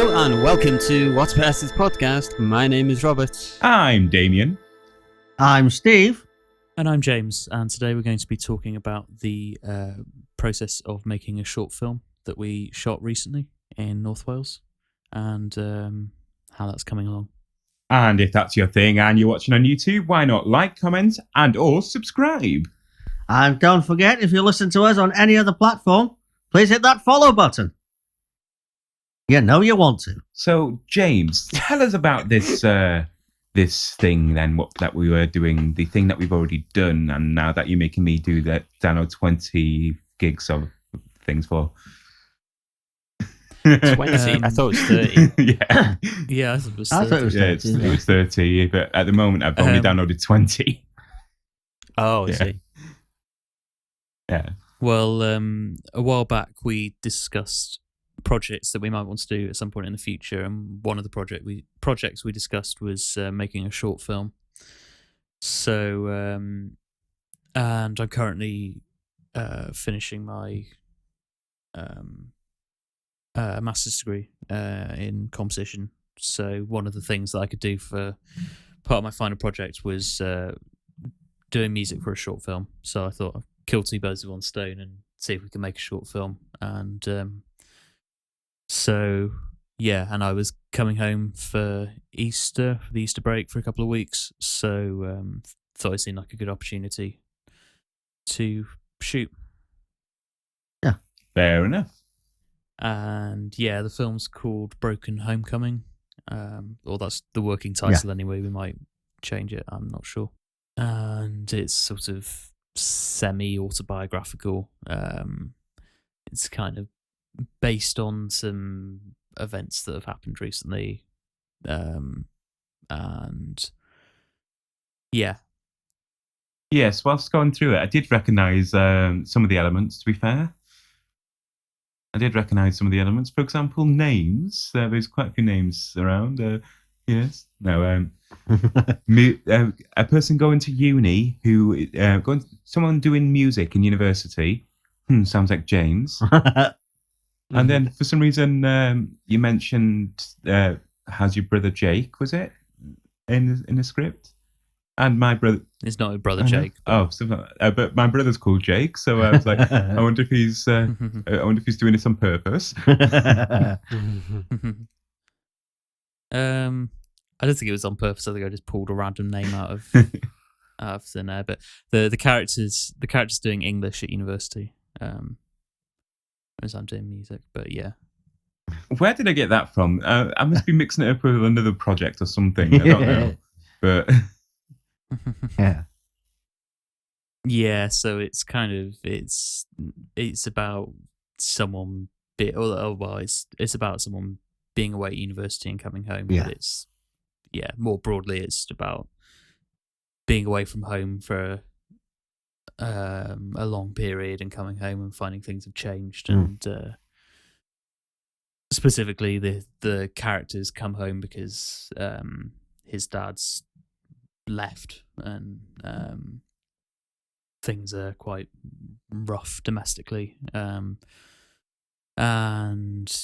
Hello and welcome to What's Best's podcast. My name is Robert. I'm Damian. I'm Steve. And I'm James, and today we're going to be talking about the process of making a short film that we shot recently in North Wales, and how that's coming along. And if that's your thing and you're watching on YouTube, why not like, comment, and or subscribe? And don't forget, if you listen to us on any other platform, please hit that follow button. You know you want to. So, James, tell us about this this thing then, that we were doing, the thing that we've already done, and now that you're making me do that, download 20 gigs of things for. 20? I thought it was 30. Yeah. Yeah, I thought it was 30. I thought it was 30. It was 30, but at the moment I've only downloaded 20. Oh, I see. Yeah. Well, a while back we discussed projects that we might want to do at some point in the future, and one of the projects we discussed was making a short film. So, and I'm currently finishing my master's degree in composition. So one of the things that I could do for part of my final project was doing music for a short film. So I thought I'd kill two birds with one stone and see if we can make a short film. And so, yeah, and I was coming home for the Easter break for a couple of weeks. So thought it seemed like a good opportunity to shoot. Yeah. Fair enough. And yeah, the film's called Broken Homecoming. Or that's the working title anyway. We might change it, I'm not sure. And it's sort of semi-autobiographical. It's kind of based on some events that have happened recently. And yeah. Yes, whilst going through it, I did recognise some of the elements, to be fair. I did recognise some of the elements. For example, names. There's quite a few names around. Yes. No. A person going to uni someone doing music in university. Sounds like James. And then for some reason, you mentioned how's your brother Jake? Was it in the script? And my brother. It's not a brother Jake. Oh, but my brother's called Jake, so I was like, I wonder if he's doing this on purpose. I don't think it was on purpose. I think I just pulled a random name out of thin air. But the characters doing English at university, as I'm doing music. But yeah. Where did I get that from? I must be mixing it up with another project or something. I don't know, but. Yeah, so it's kind of it's about someone it's about someone being away at university and coming home. But it's more broadly it's about being away from home for a long period and coming home and finding things have changed. And specifically the characters come home because his dad's left, and things are quite rough domestically, and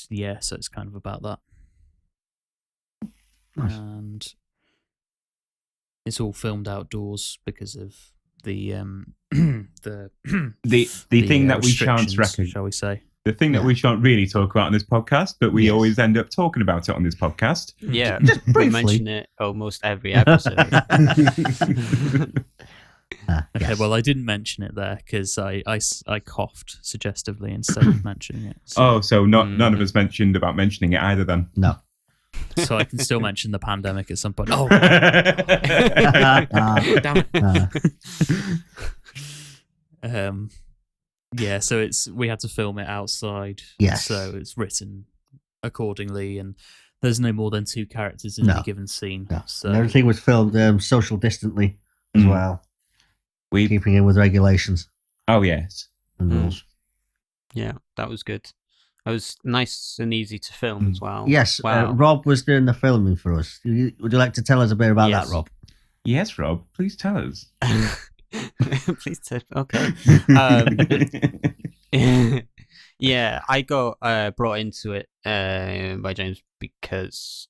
yeah, so it's kind of about that. Nice. And it's all filmed outdoors because of the thing that we shan't reckon, shall we say. The thing that we shan't really talk about on this podcast, but we always end up talking about it on this podcast. Yeah, just we briefly mention it almost every episode. Okay, well, I didn't mention it there because I coughed suggestively instead of mentioning it. So none of us mentioned about mentioning it either then? No. So I can still mention the pandemic at some point. Oh, damn it. Yeah, so we had to film it outside. Yes. So it's written accordingly, and there's no more than two characters in any given scene. No. So And everything was filmed social distantly as well. Keeping in with regulations. Oh, yes. And rules. Yeah, that was good. It was nice and easy to film as well. Yes, Wow. Rob was doing the filming for us. Would you like to tell us a bit about that, Rob? Yes, Rob. Please tell us. Please tell. Okay. Yeah, I got brought into it by James because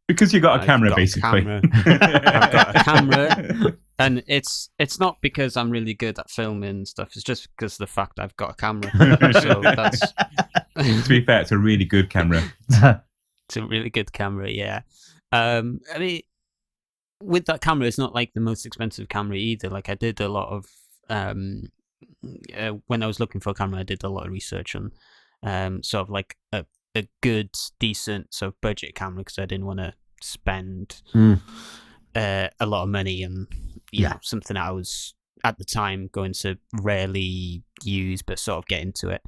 Because you got a I've camera, got a basically. camera. I've got a camera, and it's not because I'm really good at filming and stuff. It's just because of the fact I've got a camera. So that's To be fair, it's a really good camera. it's a really good camera. Yeah. I mean, with that camera, it's not like the most expensive camera either. Like I did a lot of when I was looking for a camera, I did a lot of research on sort of like a good, decent sort of budget camera because I didn't want to spend a lot of money and you know, something that I was at the time going to rarely use but sort of get into it.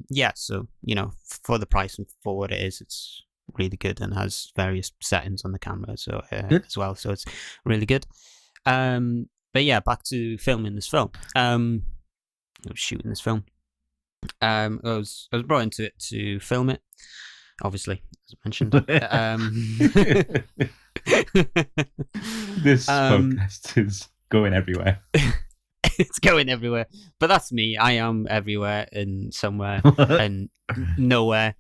Yeah, so you know, for the price and for what it is, it's really good and has various settings on the camera so as well, so it's really good. But yeah, back to filming this film. I was shooting this film. I was brought into it to film it, obviously, as I mentioned. This podcast is going everywhere. It's going everywhere, but that's me. I am everywhere and somewhere and nowhere.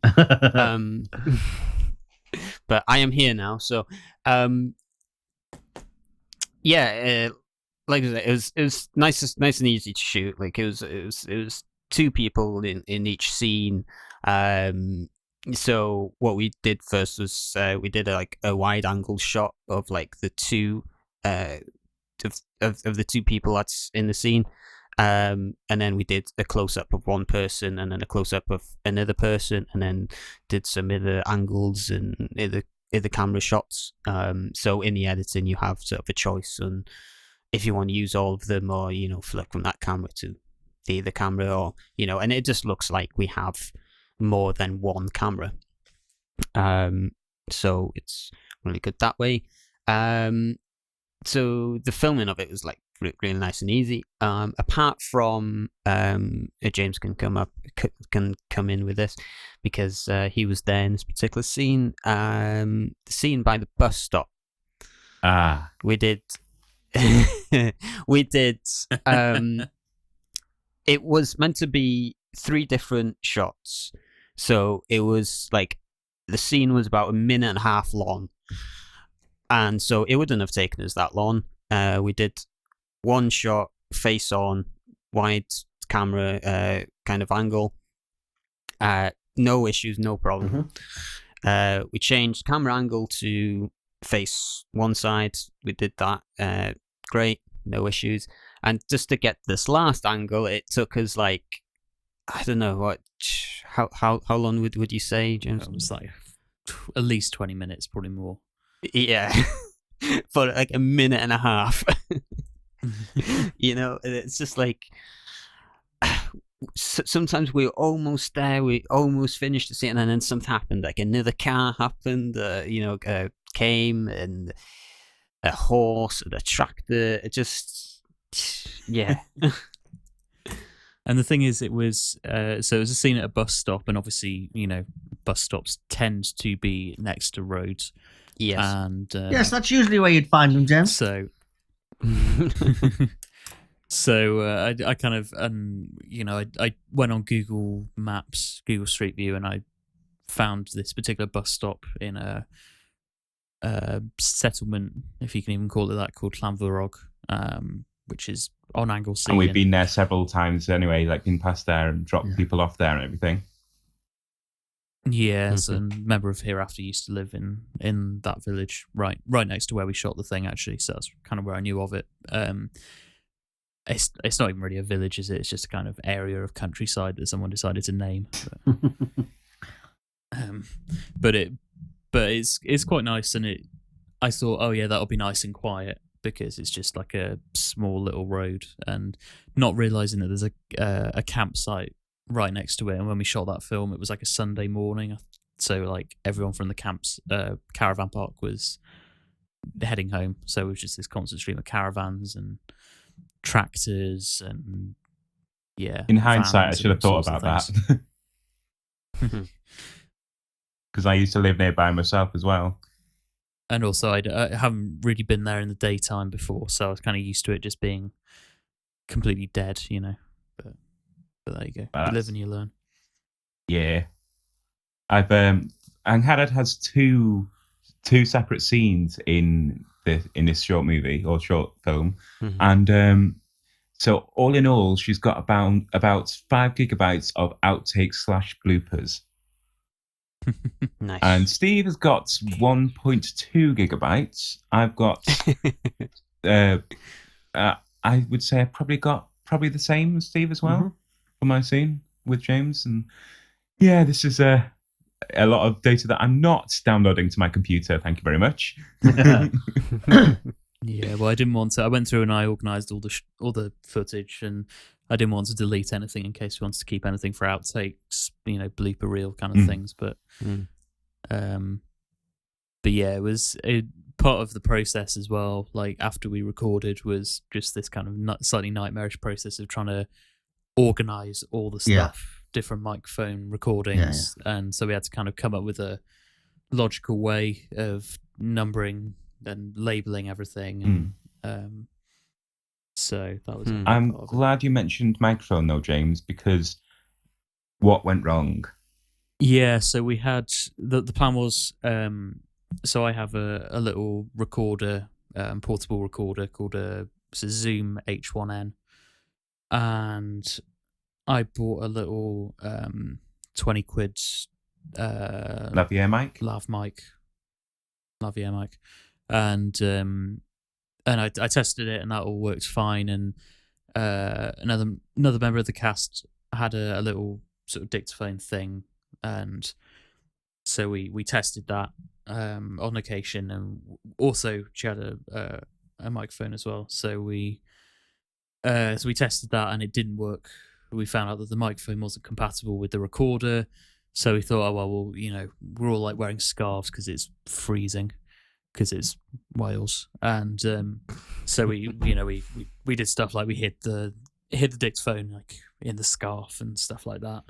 But I am here now, so yeah. Like I said, it was nice and easy to shoot. Like it was two people in each scene. So what we did first was we did a wide angle shot of like the two of the two people that's in the scene, and then we did a close up of one person and then a close up of another person, and then did some other angles and other camera shots. So in the editing, you have sort of a choice on if you want to use all of them or, you know, flick from that camera to the other camera, or, you know, and it just looks like we have more than one camera. So it's really good that way. So the filming of it was like really nice and easy. Apart from James can come in with this because he was there in this particular scene. The scene by the bus stop. We did. We did. It was meant to be 3 different shots, so it was like the scene was about 1.5 minutes long, and so it wouldn't have taken us that long. We did one shot face on, wide camera kind of angle. No issues, no problem. We changed camera angle to face one side. We did that. Great, no issues. And just to get this last angle, it took us like, I don't know what, how long would you say, James? It was like at least 20 minutes, probably more. Yeah, for like 1.5 minutes. You know, it's just like sometimes we're almost there, we almost finished the scene, and then something happened, like another car happened, you know, came, and a horse and a tractor. It just, yeah. And the thing is, it was so it was a scene at a bus stop, and obviously, you know, bus stops tend to be next to roads. Yes. And yes, that's usually where you'd find them, James. So, I kind of, you know, I went on Google Maps, Google Street View, and I found this particular bus stop in a settlement, if you can even call it that, called Llanfwrog, which is on Anglesey. And we've been there several times anyway, like been past there and dropped people off there and everything. Yes, and a member of Hereafter used to live in that village, right next to where we shot the thing, actually. So that's kind of where I knew of it. It's not even really a village, is it? It's just a kind of area of countryside that someone decided to name. But it's quite nice, and I thought, oh yeah, that'll be nice and quiet because it's just like a small little road, and not realizing that there's a campsite right next to it. And when we shot that film, it was like a Sunday morning, so like everyone from the caravan park was heading home, so it was just this constant stream of caravans and tractors and in hindsight I should have thought about that, because I used to live nearby myself as well. And also I haven't really been there in the daytime before, so I was kind of used to it just being completely dead, you know. But But there you go. Well, You live that's- and you learn. Yeah. I've Angharad has two separate scenes in this short movie or short film, Mhm. and so all in all, she's got about 5 gigabytes of outtakes / bloopers, Nice. and Steve has got 1.2 gigabytes. I've got I would say I've probably got the same as Steve as well for my scene with James, and yeah, this is a lot of data that I'm not downloading to my computer. Thank you very much. Yeah, well, I didn't want to. I went through and I organised all the footage, and I didn't want to delete anything in case we wanted to keep anything for outtakes, blooper reel kind of things. But, but yeah, it was part of the process as well. Like after we recorded, was just this kind of slightly nightmarish process of trying to organise all the stuff, different microphone recordings, and so we had to kind of come up with a logical way of numbering and labeling everything. And, so that was. I'm glad you mentioned microphone though, James, because what went wrong? Yeah, so we had the plan was. So I have a little recorder, portable recorder called it's a Zoom H1N, and I bought a little 20 quid Lavalier mic. Lavalier mic, and I tested it, and that all worked fine. And another member of the cast had a little sort of dictaphone thing, and so we tested that on occasion, and also she had a microphone as well. So we tested that, and it didn't work. We found out that the microphone wasn't compatible with the recorder. So we thought, we're all like wearing scarves because it's freezing, because it's Wales, and so we did stuff like we hid the dictaphone like in the scarf and stuff like that,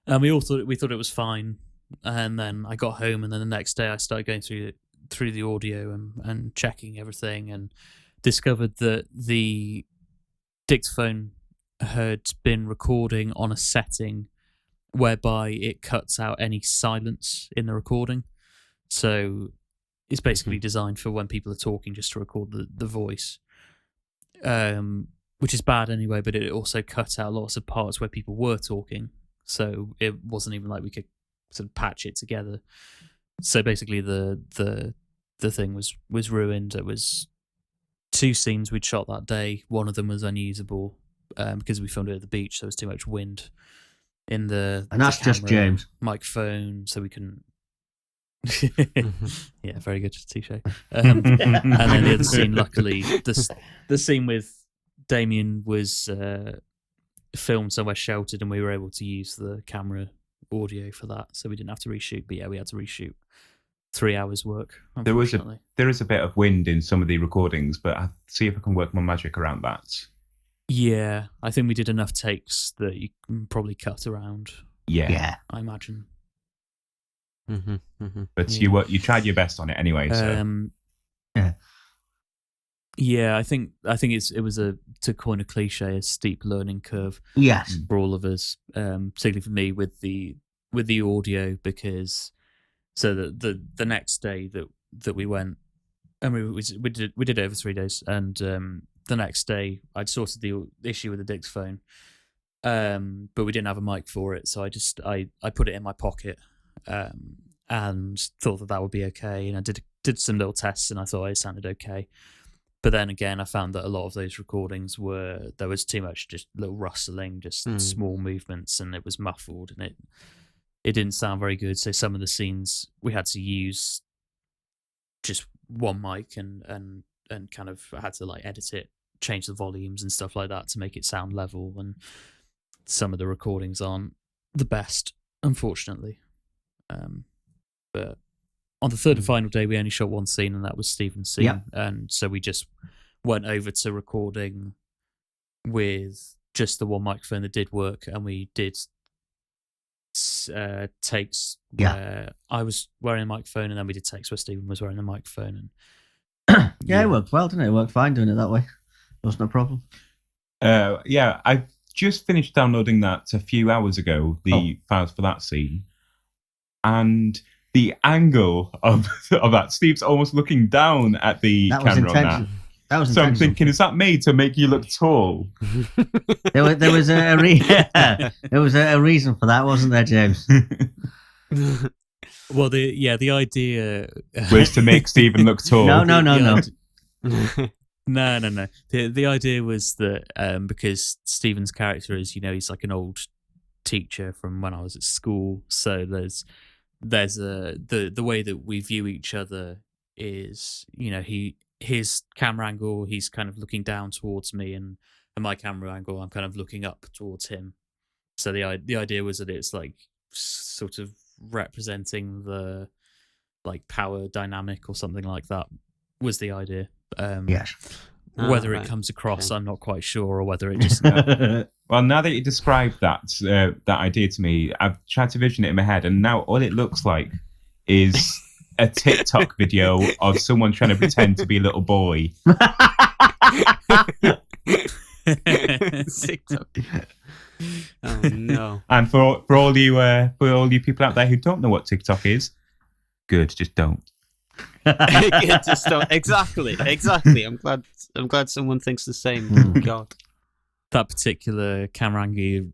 and we thought it was fine. And then I got home, and then the next day I started going through the audio and checking everything, and discovered that the dictaphone had been recording on a setting whereby it cuts out any silence in the recording. So it's basically designed for when people are talking, just to record the voice, which is bad anyway, but it also cut out lots of parts where people were talking. So it wasn't even like we could sort of patch it together. So basically the thing was ruined. It was 2 scenes we'd shot that day. One of them was unusable because we filmed it at the beach, so there was too much wind in the And that's just James. microphone, so we couldn't. Yeah, very good, touche. And then the other scene, luckily, the scene with Damian was filmed somewhere sheltered, and we were able to use the camera audio for that, so we didn't have to reshoot. But yeah, we had to reshoot 3 hours work. There is a bit of wind in some of the recordings, but I'll see if I can work my magic around that. Yeah, I think we did enough takes that you can probably cut around. Yeah. I imagine. But you tried your best on it anyway. So. Yeah, I think it was to coin a cliche, a steep learning curve. Yes, for all of us, particularly for me with the audio, because so the next day that we went, and we did it over 3 days, and the next day I'd sorted the issue with the dictaphone, but we didn't have a mic for it, so I put it in my pocket, and thought that would be okay, and I did some little tests, and I thought it sounded okay. But then again, I found that a lot of those recordings there was too much just little rustling, just small movements, and it was muffled, and it didn't sound very good. So some of the scenes we had to use just one mic and kind of had to like edit it, change the volumes and stuff like that to make it sound level. And some of the recordings aren't the best, unfortunately. But on the third and final day, we only shot one scene, and that was Stephen's scene. Yep. And so we just went over to recording with just the one microphone that did work, and we did takes where I was wearing a microphone, and then we did takes where Stephen was wearing a microphone. And it worked well, didn't it? It worked fine doing it that way. Wasn't a problem. I just finished downloading that a few hours ago, the files for that scene. And the angle of that, Steve's almost looking down at the camera on that. That was so I'm thinking, is that made to make you look tall? there was a reason for that, wasn't there, James? Well, the idea was to make Stephen look tall. No. No. The idea was that because Stephen's character is, he's like an old teacher from when I was at school. So there's the way that we view each other is, his camera angle, he's kind of looking down towards me, and my camera angle, I'm kind of looking up towards him. So the idea was that it's like sort of representing the like power dynamic or something like that was the idea. Yes. Whether it comes across, I'm not quite sure, or whether it just. Well, now that you described that idea to me, I've tried to vision it in my head, and now all it looks like is a TikTok video of someone trying to pretend to be a little boy. TikTok. Oh no! And for all you people out there who don't know what TikTok is, good, just don't. Just don't. Exactly. I'm glad someone thinks the same. God. That particular camera angle you're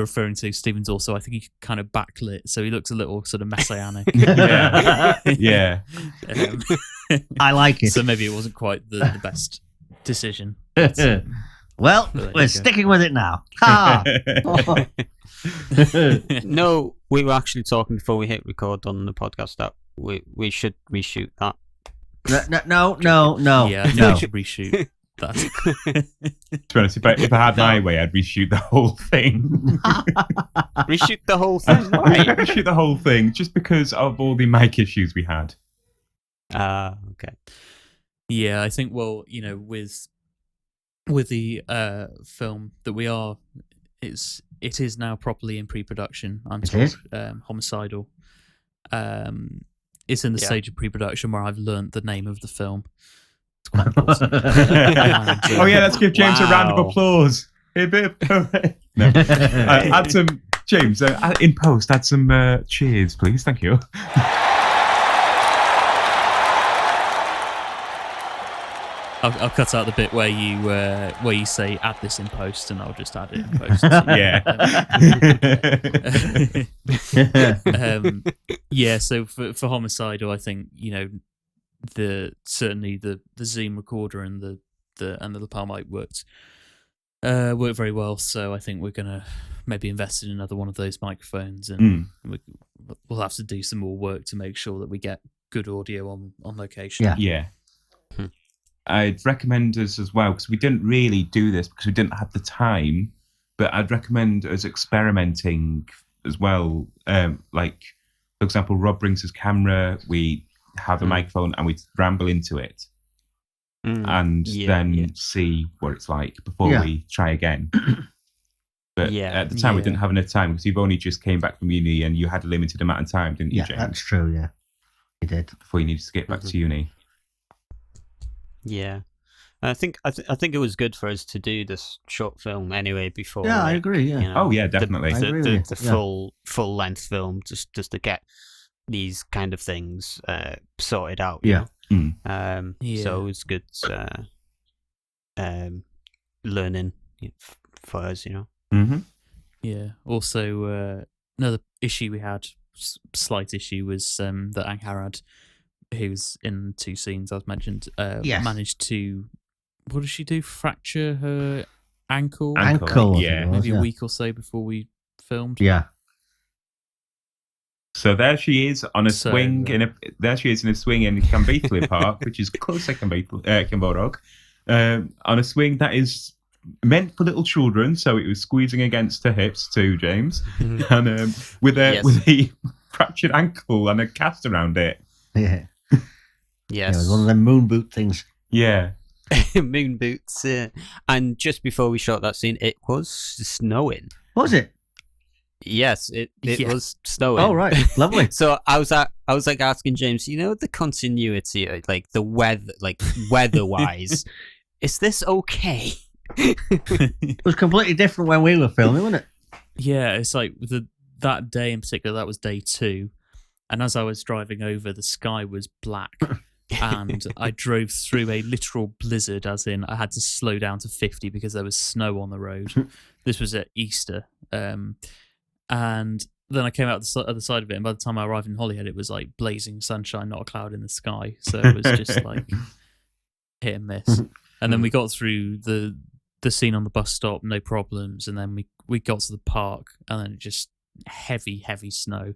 referring to, Stephen's also, I think he kind of backlit, so he looks a little sort of messianic. Yeah. I like it. So maybe it wasn't quite the best decision. Well, we're sticking with it now. Ha! No, we were actually talking before we hit record on the podcast that we should reshoot that. No. Yeah, I think we should reshoot that. To be honest, if I had my way, I'd reshoot the whole thing. Reshoot the whole thing? Reshoot the whole thing, just because of all the mic issues we had. Okay. Yeah, I think, well, with the film that it is now properly in pre-production. I'm told, Homicidal. It's in the stage of pre-production where I've learnt the name of the film. It's quite important. Oh yeah, let's give James a round of applause. No. Add some, James, in post, add some cheers, please. Thank you. I'll cut out the bit where you say add this in post, and I'll just add it in post. Yeah. So for Homicidal, I think certainly the Zoom recorder and the lapel mic worked very well. So I think we're gonna maybe invest in another one of those microphones, and we'll have to do some more work to make sure that we get good audio on location. Yeah. I'd recommend us as well, because we didn't really do this because we didn't have the time, but I'd recommend us experimenting as well. Like, for example, Rob brings his camera, we have a microphone, and we ramble into it. And then see what it's like before we try again. But at the time, we didn't have enough time, because you've only just came back from uni and you had a limited amount of time, didn't you, James? Yeah, that's true, yeah. You did. Before you needed to get back to uni. Yeah, I think it was good for us to do this short film anyway before. Yeah, I agree. Yeah. Oh yeah, definitely. The full length film, just to get these kind of things sorted out. Yeah. So it was good learning for us, Mm-hmm. Yeah. Also, another issue we had, slight issue, was that Angharad, who's in 2 scenes as mentioned, managed to, what did she do? Fracture her ankle? Yeah. Maybe a week or so before we filmed. Yeah. So there she is on a swing there she is in a swing in Canolfan Park, which is close to Canborog, on a swing that is meant for little children, so it was squeezing against her hips too, James, and with a fractured ankle and a cast around it. Yeah. Yes. It was one of them moon boot things. Yeah. Moon boots. And just before we shot that scene, it was snowing. Was it? Yes, it was snowing. Oh right, lovely. So I was like asking James, the continuity, like the weather, like weather-wise, is this okay? It was completely different when we were filming, wasn't it? Yeah, it's like that day in particular, that was day 2. And as I was driving over, the sky was black. And I drove through a literal blizzard, as in I had to slow down to 50 because there was snow on the road. This was at Easter. And then I came out the other side of it, and by the time I arrived in Holyhead, it was like blazing sunshine, not a cloud in the sky. So it was just like hit and miss. And then we got through the scene on the bus stop, no problems. And then we got to the park, and then just heavy snow.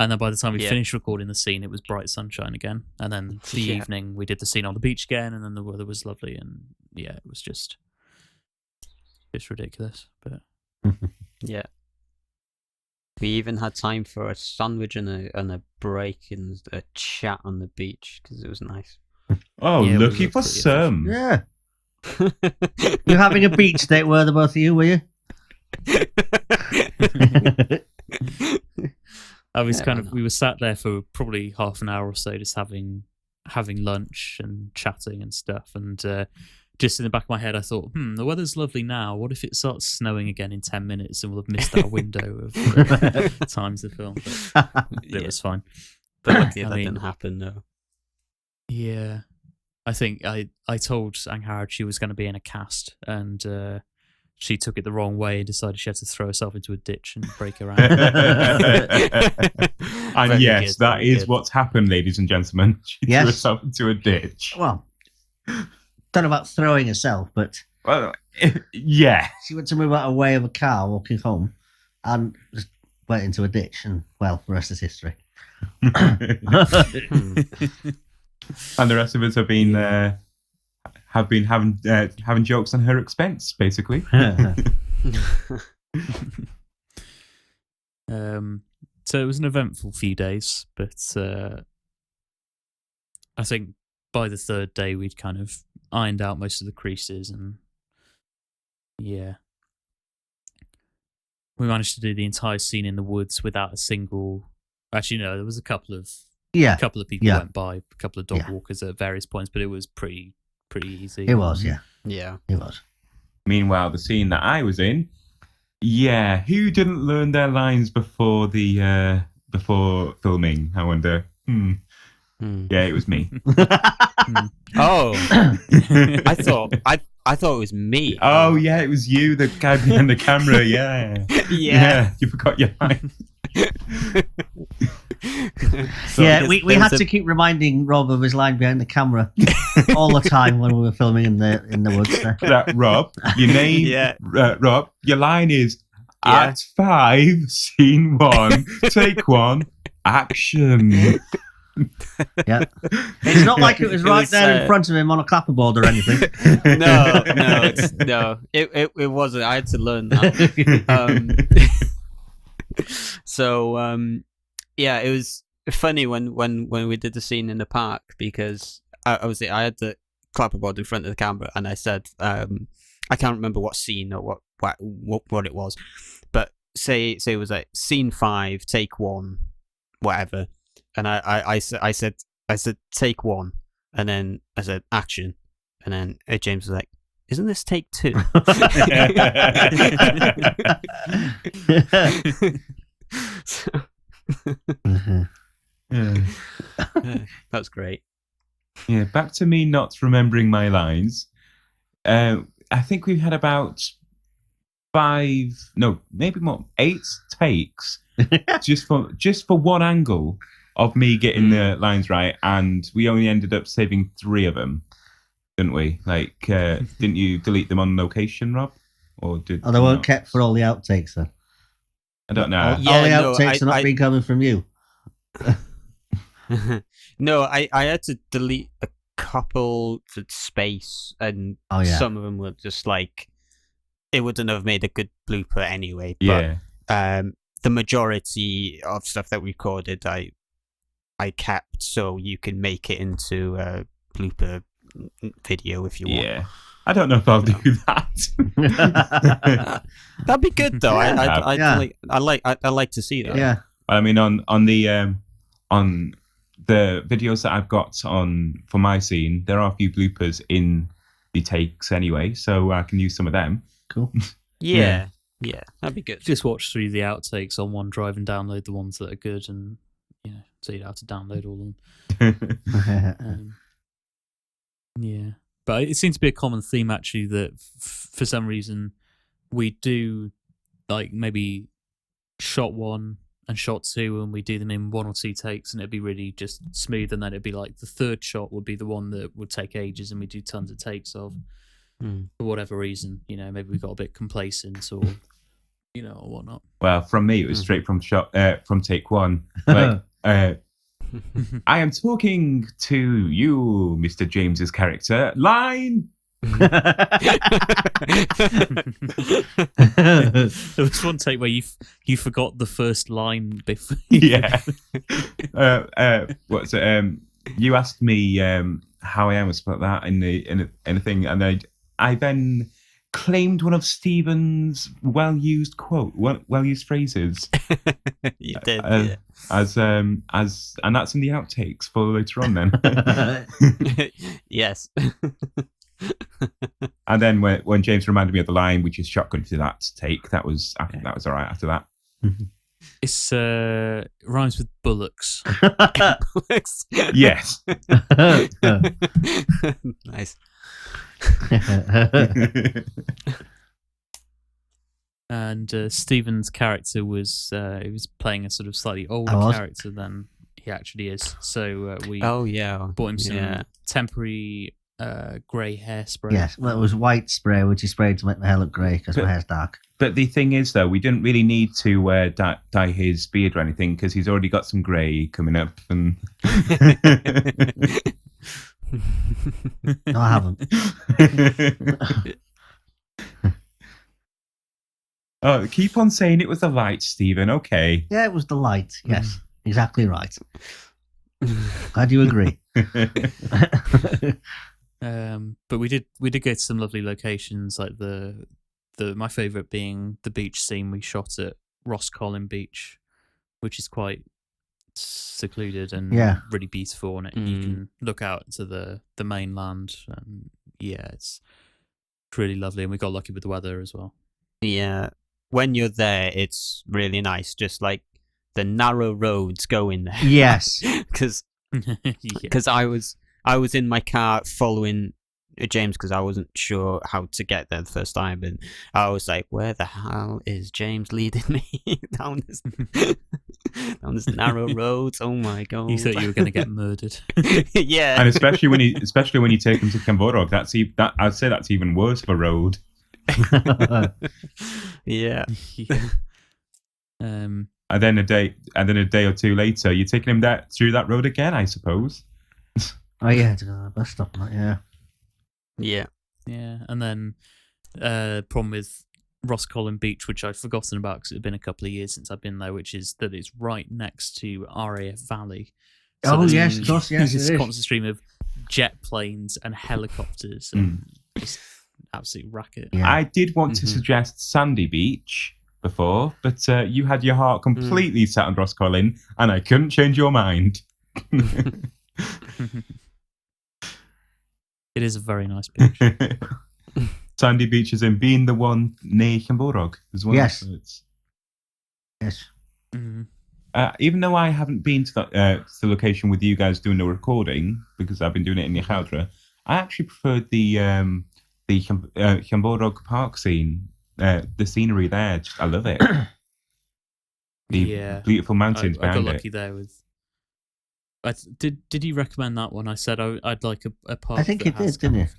And then by the time we finished recording the scene, it was bright sunshine again. And then the evening, we did the scene on the beach again, and then the weather was lovely. And yeah, it was just ridiculous. But yeah. We even had time for a sandwich and a break and a chat on the beach because it was nice. Oh, Yeah, lucky for some. Yeah. You're having a beach date, were the both of you, were you? I was we were sat there for probably half an hour or so, just having lunch and chatting and stuff. And just in the back of my head, I thought, the weather's lovely now. What if it starts snowing again in 10 minutes and we'll have missed our window of times to film? But it was fine. But luckily that didn't happen, though. Yeah. I think I told Angharad she was going to be in a cast, and she took it the wrong way and decided she had to throw herself into a ditch and break her ankle. And yes, that is what's happened, ladies and gentlemen. She threw herself into a ditch. Well, don't know about throwing herself, but well, yeah. She went to move out of the way of a car walking home and just went into a ditch, and well, the rest is history. And the rest of us have been having jokes on her expense, basically. So it was an eventful few days, but I think by the third day we'd kind of ironed out most of the creases, and yeah, we managed to do the entire scene in the woods without a single. Actually, no, there was a couple of people went by, a couple of dog walkers at various points, but it was pretty easy. It was, yeah, it was. Meanwhile, the scene that I was in, who didn't learn their lines before the before filming? I wonder. Yeah, it was me. Oh, I thought it was me. Oh yeah, it was you, the guy behind the camera. Yeah, you forgot your line. So we had to keep reminding Rob of his line behind the camera all the time when we were filming in the woods. Rob, your name, Rob, your line is Act 5, Scene 1, Take 1, Action. Yeah, it's not like it was right there in front of him on a clapperboard or anything. No, it wasn't. I had to learn that. So it was funny when we did the scene in the park, because I had the clapperboard in front of the camera, and I said I can't remember what scene or what it was, but say it was like scene 5, take 1, whatever, and I said take 1, and then I said action, and then James was like, isn't this take 2? That's great. Yeah, back to me not remembering my lines. I think we've had about 8 takes just for one angle of me getting the lines right, and we only ended up saving 3 of them, didn't we? Like, didn't you delete them on location, Rob? Or did? Oh, they weren't kept for all the outtakes, then. I don't know. All the outtakes are not been coming from you. No, I had to delete a couple for space, and some of them were just like, it wouldn't have made a good blooper anyway. But the majority of stuff that we recorded, I kept, so you can make it into a blooper video if you want. Yeah. I don't know if I'll do that. That'd be good though. I like to see that. Yeah. I mean, on the videos that I've got on for my scene, there are a few bloopers in the takes anyway, so I can use some of them. Cool. Yeah, that'd be good. Just watch through the outtakes on OneDrive and download the ones that are good, and so you'd have to download all of them. Yeah, but it seems to be a common theme actually that for some reason we do like maybe shot 1 and shot 2, and we do them in 1 or 2 takes, and it'd be really just smooth, and then it'd be like the third shot would be the one that would take ages, and we do tons of takes of. For whatever reason, maybe we got a bit complacent or or whatnot. Well, from me, it was straight from take 1. Like, I am talking to you, Mr. James's character. Line. There was one take where you forgot the first line before. Yeah. What's it? You asked me how I am or something like that in the thing, and I then claimed one of Stephen's well-used phrases. You did, as and that's in the outtakes for later on. Then, yes. And then when James reminded me of the line, which is shotgun to that take, that was all right after that. It's rhymes with bullocks. Yes. Nice. And Stephen's character was he was playing a sort of slightly older character than he actually is. So we bought him some temporary grey hairspray. Yes, well, it was white spray, which he sprayed to make my hair look grey because my hair's dark. But the thing is, though, we didn't really need to dye his beard or anything because he's already got some grey coming up. And No, I haven't. Oh, keep on saying it was the light, Stephen. Okay. Yeah, it was the light. Yes, exactly right. Glad you agree. But we did go to some lovely locations, like the my favourite being the beach scene we shot at Roscollin Beach, which is quite secluded and really beautiful, and you can look out to the mainland. It's really lovely, and we got lucky with the weather as well. Yeah, when you're there, it's really nice. Just like the narrow roads going there. Yes, because I was in my car following James because I wasn't sure how to get there the first time, and I was like, "Where the hell is James leading me down this narrow road? Oh my god!" You thought you were going to get murdered. Yeah, and especially when you take him to Camborog, I'd say that's even worse of a road. Yeah. And then a day or two later, you're taking him through that road again, I suppose. Oh yeah, to go to the bus stop. Yeah. And then problem with Roscollin Beach, which I'd forgotten about because it had been a couple of years since I've been there, which is that it's right next to RAF Valley. So yes, of course, yes. There's this constant stream of jet planes and helicopters and just absolute racket. Yeah. I did want to suggest Sandy Beach before, but you had your heart completely set on Roscollin, and I couldn't change your mind. It is a very nice beach. Sandy Beach is in being the one near Camborog as well. Yes. So Yes. Even though I haven't been to the location with you guys doing the recording, because I've been doing it in Ucheldre, I actually preferred the Camborog Park scene. The scenery there, I love it. The beautiful mountains behind it. I got lucky there with. Did you recommend that one? I said I'd like a park. I think it did, didn't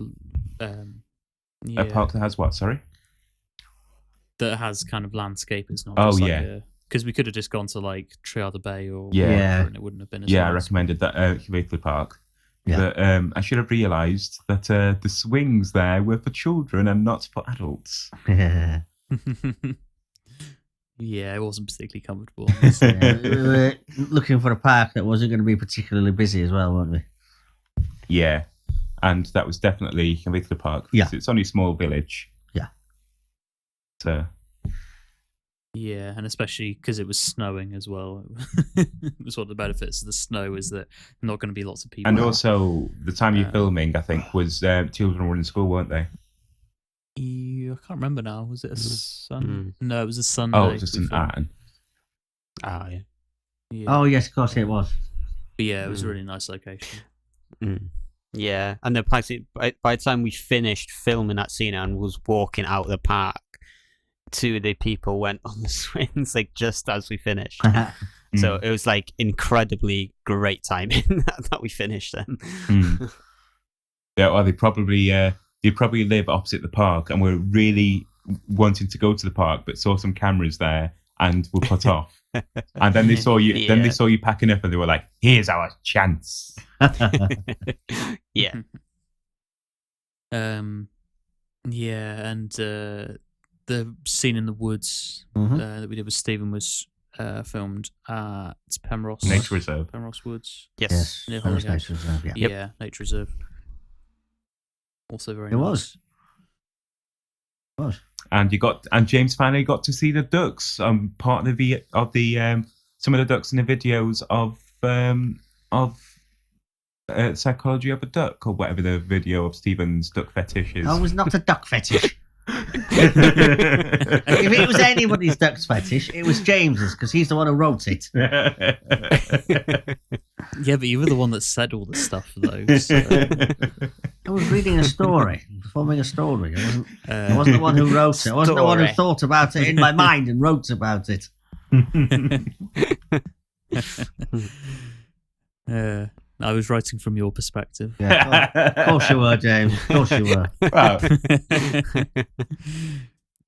you? A park that has what? Sorry. That has kind of landscape. It's not. Oh just yeah. Because we could have just gone to like Triada Bay or yeah, and it wouldn't have been as nice. I recommended that Hall-Beal Park. Yeah. But I should have realised that the swings there were for children and not for adults. Yeah, it wasn't particularly comfortable. We were looking for a park that wasn't going to be particularly busy as well, weren't we? Yeah, and that was definitely Hall-Beal Park. Yeah, it's only a small village. Yeah. So, Yeah, and especially because it was snowing as well. It was one of the benefits of the snow is that not going to be lots of people. And also, the time you're filming, I think, was children were in school, weren't they? I can't remember now. Was it a sun? No, it was a Sunday. Oh, just an Arton. Ah, yeah. Yeah. Oh yes, of course it was. But yeah, it was a really nice location. Yeah, and then by the time we finished filming that scene and was walking out of the park, two of the people went on the swings like just as we finished. So it was like incredibly great timing that we finished then. Yeah, well, they probably live opposite the park and were really wanting to go to the park, but saw some cameras there and were put off. And then they saw you. Yeah. Then they saw you packing up, and they were like, "Here's our chance." Yeah. Yeah, and the scene in the woods that we did with Stephen was filmed at Penrose Nature Reserve. Penrose Woods. Yes. Near Penrose Holyhead. Nature Reserve, yeah. Yeah, Nature Reserve. Also very It nice. was. And James finally got to see the ducks. Part of the some of the ducks in the videos of Psychology of a Duck, or whatever the video of Stephen's duck fetish is. I was not a duck fetish. If it was anybody's duck fetish, it was James's, because he's the one who wrote it. Yeah, but you were the one that said all the stuff for those. So. I was reading a story, performing a story. I wasn't the one who wrote it. I wasn't the one who thought about it in my mind and wrote about it. I was writing from your perspective. Yeah, of course you were, James. Of course you were. Wow.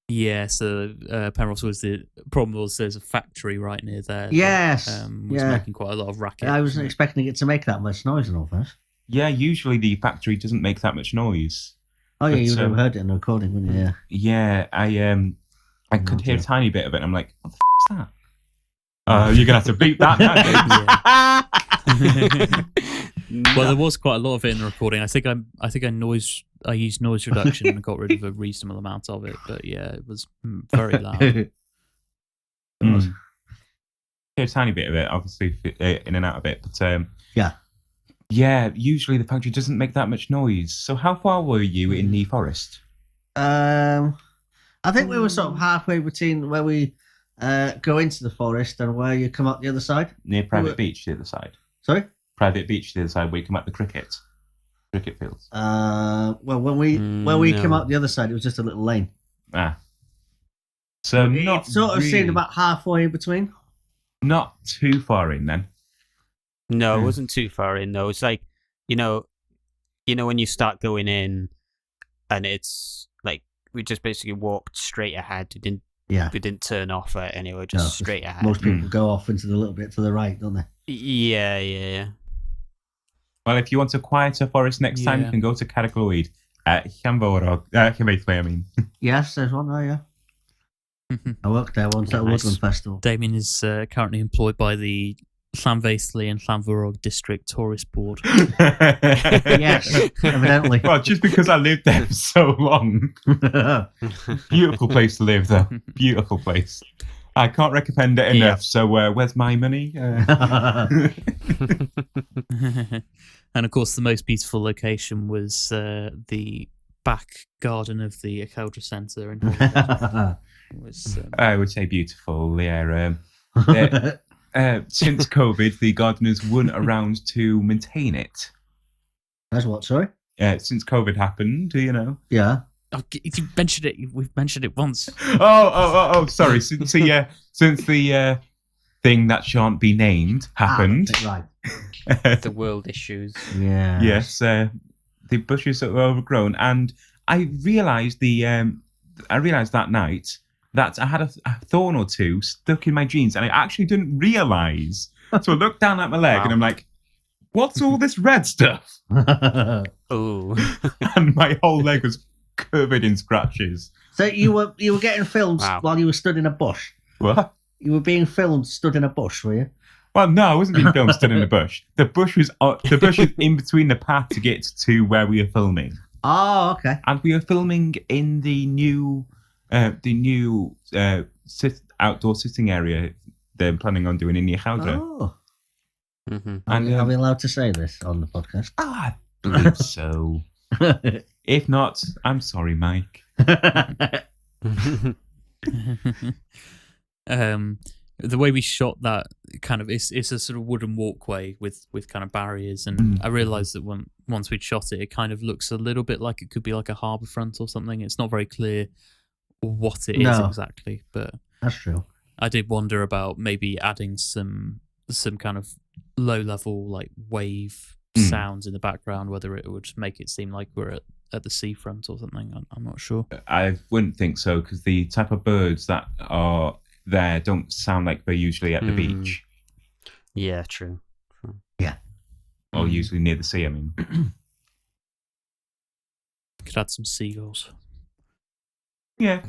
Yeah, so Penrose was the problem was there's a factory right near there. Yes. That, was making quite a lot of racket. I wasn't expecting it to make that much noise and all that. Yeah, usually the factory doesn't make that much noise. Oh yeah, But, you would have heard it in the recording, wouldn't you? Yeah. Yeah, I could hear a tiny bit of it. And I'm like, what the f*** is that? You're gonna have to beat that now. Well, there was quite a lot of it in the recording. I think I used noise reduction and got rid of a reasonable amount of it. But yeah, it was very loud. It was. Hear a tiny bit of it, obviously in and out of it. But Yeah. Yeah, usually the factory doesn't make that much noise. So how far were you in the forest? I think we were sort of halfway between where we go into the forest and where you come up the other side. Near Private Beach, the other side. Sorry? Private Beach, the other side, where you come up the cricket fields. Well, when we came out the other side, it was just a little lane. So It sort of seemed about halfway in between. Not too far in then. No, it wasn't too far in though. It's like, you know when you start going in, and it's like we just basically walked straight ahead. We didn't turn off at anywhere, just straight ahead. Most people go off into the little bit to the right, don't they? Yeah. Well, if you want a quieter forest next time, you can go to Caragloid at Llanfowrog. I mean. Yes, there's one there, yeah. I worked there once at a woodland festival. Damian is currently employed by the Llanfaethlu and Llanfowrog District Tourist Board. Yes, evidently. Well, just because I lived there for so long. Beautiful place to live, though. Beautiful place. I can't recommend it enough. Yeah. So where's my money? And of course, the most beautiful location was the back garden of the Ucheldre Centre in Hall-Beal. I would say beautiful. Yeah. Since COVID, the gardeners weren't around to maintain it. That's what, sorry? Since COVID happened, Yeah. Oh, you mentioned it. We've mentioned it once. Oh, sorry. Since the thing that shan't be named happened. Right. The world issues. Yeah. Yes, the bushes that were overgrown, and I realised that night that I had a thorn or two stuck in my jeans, and I actually didn't realise. So I looked down at my leg, and I'm like, "What's all this red stuff?" Oh. And my whole leg was covered in scratches. So you were getting filmed while you were stood in a bush? What? You were being filmed stood in a bush, were you? Well, no, I wasn't being filmed stood in a bush. The bush was in between the path to get to where we were filming. Oh, okay. And we were filming in the new, I outdoor sitting area they're planning on doing in Ucheldre. Oh, Mhm. And are we allowed to say this on the podcast? I believe so. If not, I'm sorry, Mike. The way we shot that kind of it's a sort of wooden walkway with kind of barriers, and I realised that once we'd shot it, it kind of looks a little bit like it could be like a harbour front or something. It's not very clear what it is exactly, but That's true. I did wonder about maybe adding some kind of low level like wave sounds in the background, whether it would make it seem like we're at the seafront or something. I'm not sure. I wouldn't think so, because the type of birds that are there don't sound like they're usually at the beach. Yeah, true. Yeah. Or usually near the sea, I mean. Could add some seagulls. Yeah.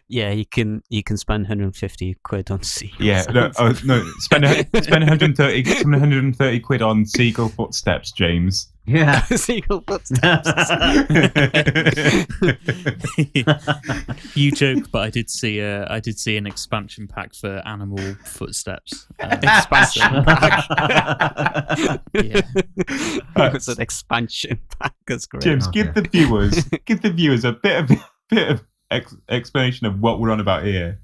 Yeah, you can spend 150 quid on sea. Yeah, no, spend 130 quid on seagull footsteps, James. Yeah. Seagull footsteps. You joke, but I did see an expansion pack for animal footsteps. Expansion pack. Yeah. It's an expansion pack. That's great. James, Okay. give the viewers a bit of explanation of what we're on about here.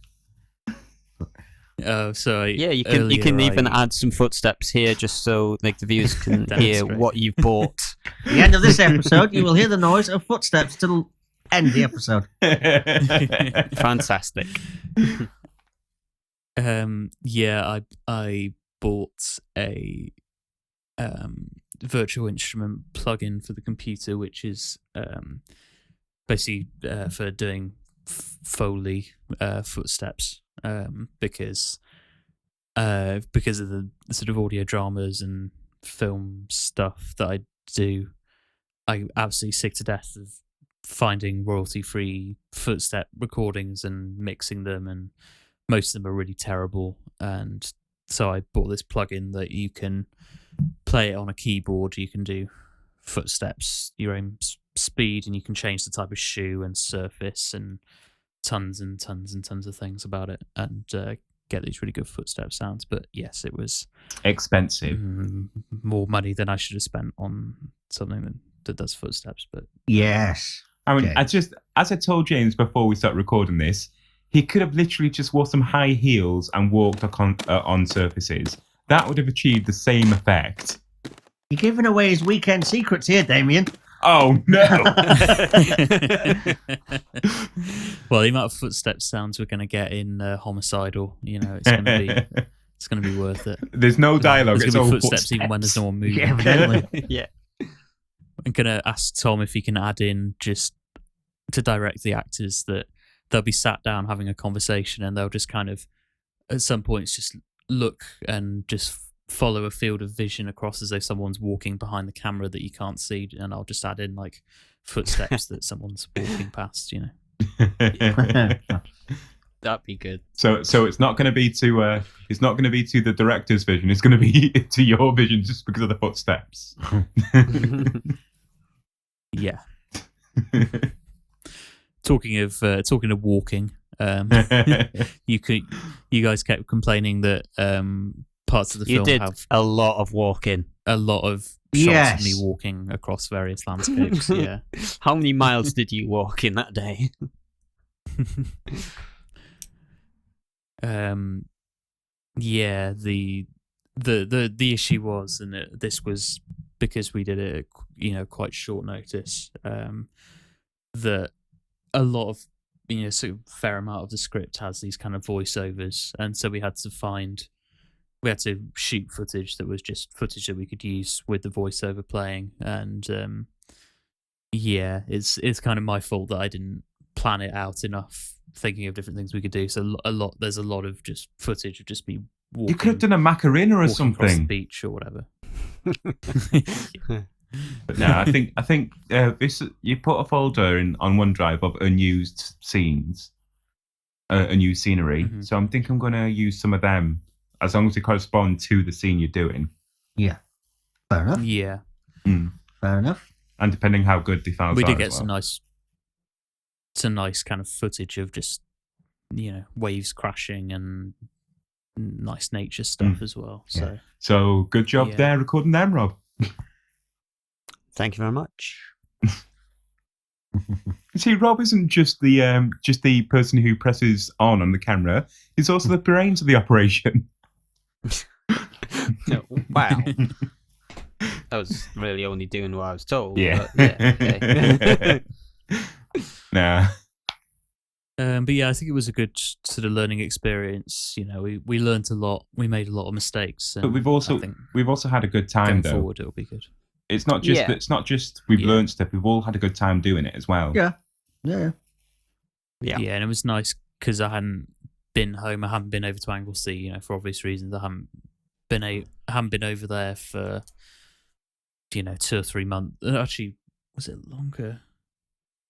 So Yeah, you can even add some footsteps here, just so like the viewers can hear great. what you've bought. At the end of this episode, you will hear the noise of footsteps till end the episode. Fantastic. Yeah, I bought a virtual instrument plugin for the computer, which is basically for doing Foley footsteps, because of the sort of audio dramas and film stuff that I do. I'm absolutely sick to death of finding royalty-free footstep recordings and mixing them, and most of them are really terrible. And so I bought this plugin that you can play it on a keyboard. You can do footsteps, your own speed, and you can change the type of shoe and surface and tons and tons and tons of things about it, and get these really good footstep sounds. But yes, it was Expensive. more money than I should have spent on something that does footsteps. But Yes. I mean, Okay. as I told James before we start recording this, he could have literally just wore some high heels and walked on surfaces. That would have achieved the same effect. You're giving away his weekend secrets here, Damian. Oh no! Well, the amount of footstep sounds we're going to get in Homicidal, it's going to be worth it. There's no dialogue. There's It's going to all be footsteps even when there's no one moving. Yeah, evidently. Yeah. I'm going to ask Tom if he can add in, just to direct the actors, that they'll be sat down having a conversation and they'll just kind of, at some points, just look and just follow a field of vision across as though someone's walking behind the camera that you can't see, and I'll just add in like footsteps that someone's walking past, That'd be good. So it's not going to be to the director's vision. It's going to be to your vision just because of the footsteps. Yeah. Talking of walking, you guys kept complaining that parts of the You film did have a lot of walking. a lot of shots Yes. of me walking across various landscapes. Yeah. How many miles did you walk in that day? Yeah, the issue was, and this was because we did it, quite short notice, that a lot of, sort of fair amount of the script has these kind of voiceovers, and so we had to shoot footage that was just footage that we could use with the voiceover playing, and yeah, it's kind of my fault that I didn't plan it out enough, thinking of different things we could do. So there's a lot of just footage of just me walking. You could have done a Macarena or walking across the something. beach or whatever. But no, I think this, you put a folder on OneDrive of unused scenes, unused scenery. Mhm. So I think I'm going to use some of them as long as they correspond to the scene you're doing, Yeah. Fair enough. Yeah, Fair enough. and depending how good the files we are. did get as some well. nice kind of footage of just waves crashing and nice nature stuff as well. So So good job there recording them, Rob. Thank you very much. You see, Rob isn't just the person who presses on the camera. He's also the brains of the operation. Wow. I was really only doing what I was told. Yeah. But okay. Nah. But yeah, I think it was a good sort of learning experience. We learned a lot. We made a lot of mistakes. But we've also had a good time going though. forward, it'll be good. It's not just we've learned stuff. We've all had a good time doing it as well. Yeah. Yeah, and it was nice because I hadn't been home. I hadn't been over to Anglesey, for obvious reasons. I haven't been over there for 2 or 3 months. Actually, was it longer?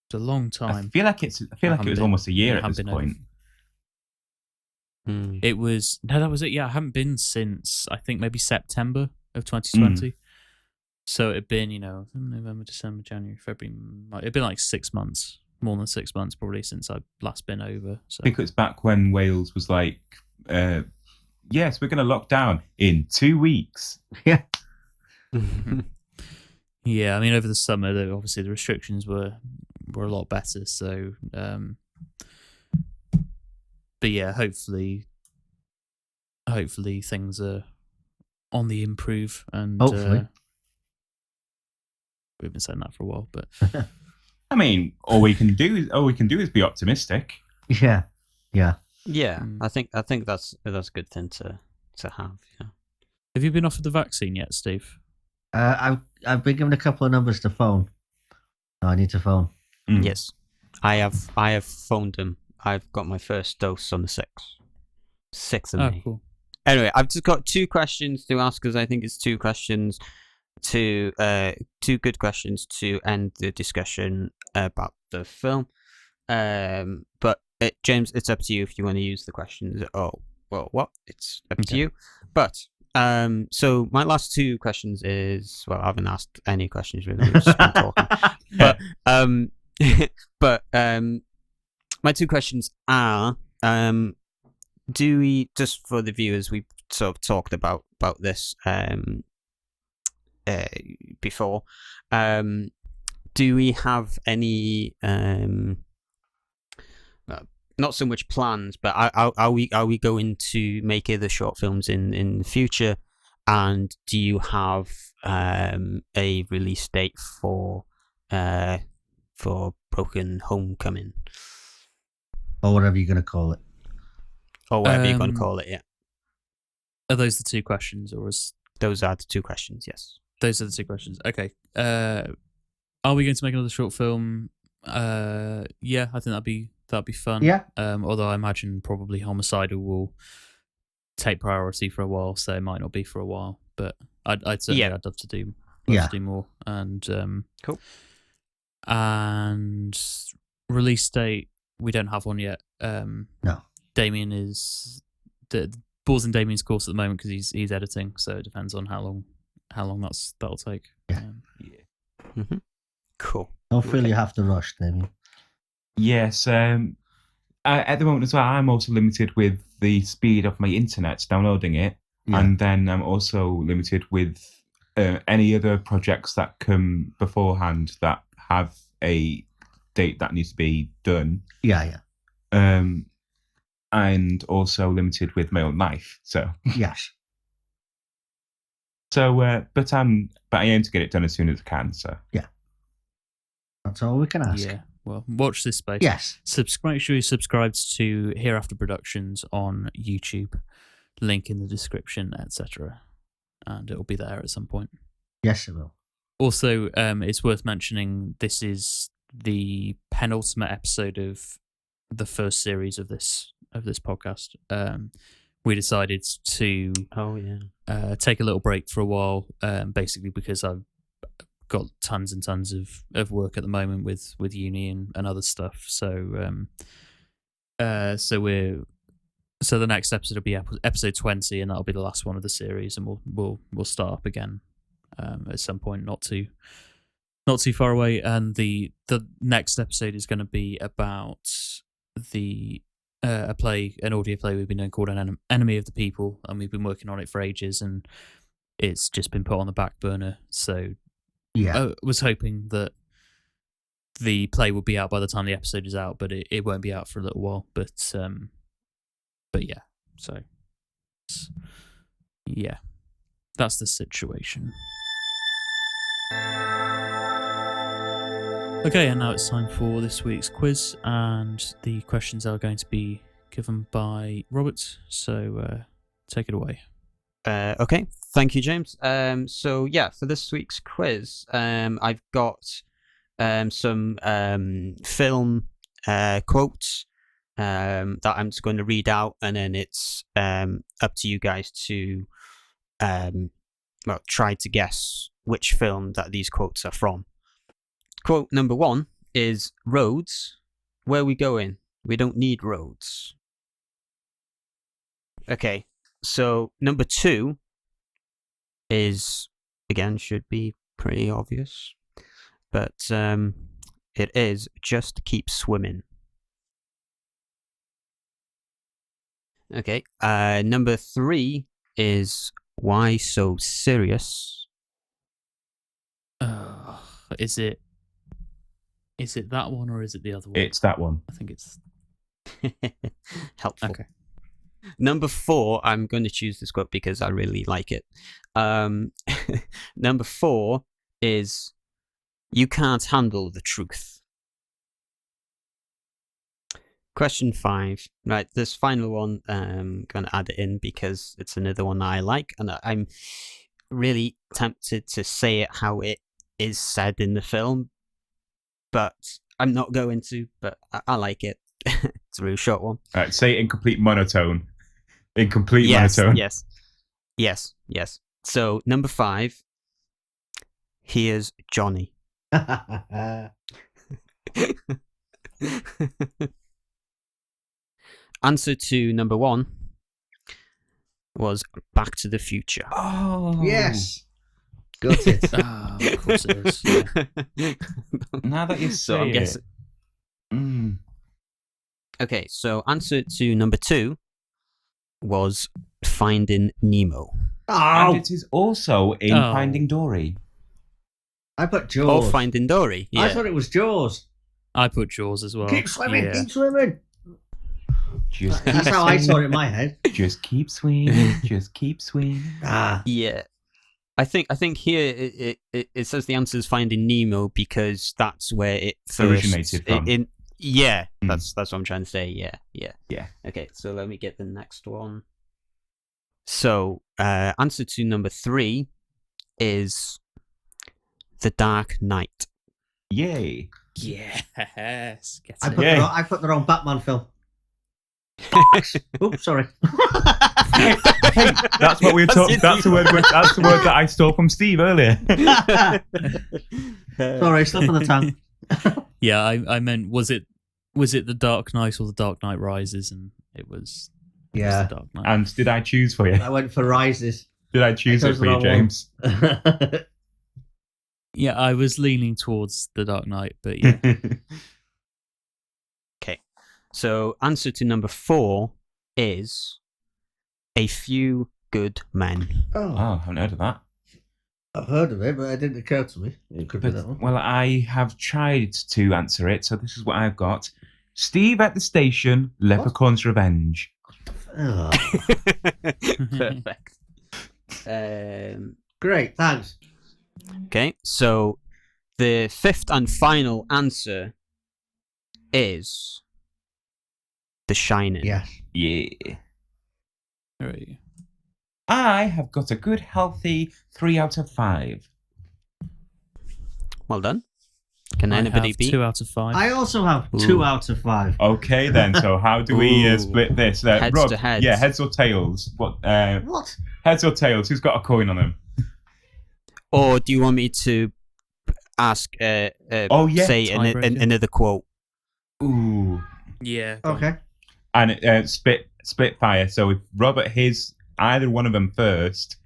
It's a long time. I feel like it was almost a year at this point. It was that was it. Yeah, I haven't been since I think maybe September of 2020. So it'd been November, December, January, February. It'd been like 6 months, more than 6 months probably since I've last been over. So. I think it's back when Wales was like, yes, we're going to lock down in 2 weeks. Yeah. Yeah, I mean over the summer, obviously the restrictions were a lot better. So, but yeah, hopefully things are on the improve, and hopefully we've been saying that for a while. But I mean, all we can do is be optimistic. Yeah. I think that's a good thing to have. Yeah. Have you been offered the vaccine yet, Steve? I've been given a couple of numbers to phone. I need to phone. Yes, I have phoned him. I've got my first dose on the 6th of May. Cool. Anyway, I've just got 2 questions to ask because I think it's 2 questions two good questions to end the discussion about the film. But James, it's up to you if you want to use the questions. Oh, well, what? It's up to you. But so my last 2 questions is, well, I haven't asked any questions really. I've just been talking. But my 2 questions are: do we, just for the viewers, we sort of talked about this before. Do we have any not so much plans, but are we going to make other short films in the future? And do you have a release date for Broken Homecoming, or whatever you're going to call it? Or whatever you're going to call it, yeah. Are those the 2 questions, or is those are the 2 questions? Yes, those are the 2 questions. Okay. Are we going to make another short film? Yeah, I think that'd be fun. Yeah. Although I imagine probably Homicidal will take priority for a while, so it might not be for a while. But I'd love to do more. And cool. And release date, we don't have one yet. No. Damian is the ball's in Damian's course at the moment because he's editing, so it depends on how long that'll take. Yeah. Mm-hmm. Cool. Don't feel you have to rush, Damian. Yes. At the moment as well, I'm also limited with the speed of my internet downloading it, and then I'm also limited with any other projects that come beforehand that have a date that needs to be done. Yeah. And also limited with my own life. So yes. So, but I aim to get it done as soon as I can. So yeah, that's all we can ask. Yeah. Well, watch this space. Yes. Make sure you subscribe to Hereafter Productions on YouTube. Link in the description, etc. And it'll be there at some point. Yes, it will. Also, it's worth mentioning this is the penultimate episode of the first series of this podcast. We decided to take a little break for a while, basically because I've got tons and tons of work at the moment with uni and other stuff. So the next episode will be episode 20, and that'll be the last one of the series, and we'll start up again at some point, not too far away. And the next episode is going to be about the an audio play we've been doing called Enemy of the People, and we've been working on it for ages, and it's just been put on the back burner. So I was hoping that the play will be out by the time the episode is out, but it won't be out for a little while. But yeah, so yeah, that's the situation. Okay, and now it's time for this week's quiz, and the questions are going to be given by Robert. So take it away. Okay, thank you, James. So yeah, for this week's quiz, I've got some film quotes that I'm just going to read out, and then it's up to you guys to try to guess which film that these quotes are from. Quote number 1 is, "Roads? Where are we going? We don't need roads." Okay, so number 2 is, again, should be pretty obvious, but it is, "Just keep swimming." Okay, number 3 is, "Why so serious?" Is it that one or is it the other one? It's that one. I think it's Helpful. okay. Number 4, I'm going to choose this quote because I really like it. Number 4 is, "You can't handle the truth." Question 5. Right, this final one, I'm going to add it in because it's another one that I like, and I'm really tempted to say it how it is said in the film, but I'm not going to, but I like it. It's a really short one. All right, say it in complete monotone. In complete monotone. Yes. So, number 5, "Here's Johnny." Answer to number 1 was Back to the Future. Oh. Yes. Got it. Of course it is. Yeah. Now that you So say I'm it. guessing. Okay, so answer to number 2 was Finding Nemo. And Oh, it is also in Oh. Finding Dory. I put Or Jaws. Finding Dory. I Yeah. thought it was Jaws. I put Jaws as well. Keep swimming, Yeah. keep swimming. Just That's how I saw it in my head. Just keep swimming. Just keep swimming. Yeah. I think here it says the answer is Finding Nemo because that's where it first Originated from. Yeah, Mm. that's what I'm trying to say. Yeah. Yeah. Okay, so let me get the next one. So, answer to number 3 is The Dark Knight. Yay. Yes. Get I it. put, Yeah. I put the wrong Batman film. Oops, sorry. Hey, that's what we talked. That's the word. That's the word that I stole from Steve earlier. Sorry, slip of the tongue. Yeah, I meant was it The Dark Knight or The Dark Knight Rises, and it was Yeah. The Dark Knight. And did I choose for you? I went for Rises. Did I choose I it chose for the you, wrong James? Yeah, I was leaning towards The Dark Knight, but yeah. Okay, so answer to number 4 is A Few Good Men. Oh, I haven't heard of that. I've heard of it, but it didn't occur to me. It could be that one. Well, I have tried to answer it, so this is what I've got. Steve at the station, Leprechaun's Revenge. Oh, Perfect. great, thanks. Okay, so the 5th and final answer is The Shining. Yes. Yeah. Right. I have got a good, healthy 3 out of 5. Well done. Can I anybody have beat? 2 out of 5. I also have Ooh. 2 out of 5. Okay, then. So how do we Ooh. split this? Heads Rob, to heads. Yeah, heads or tails? What? What? Heads or tails? Who's got a coin on them? Or do you want me to ask? Yeah, say tiebreaker. another quote. Ooh. Yeah. go on. Okay. And split fire. So if Robert hits either one of them first,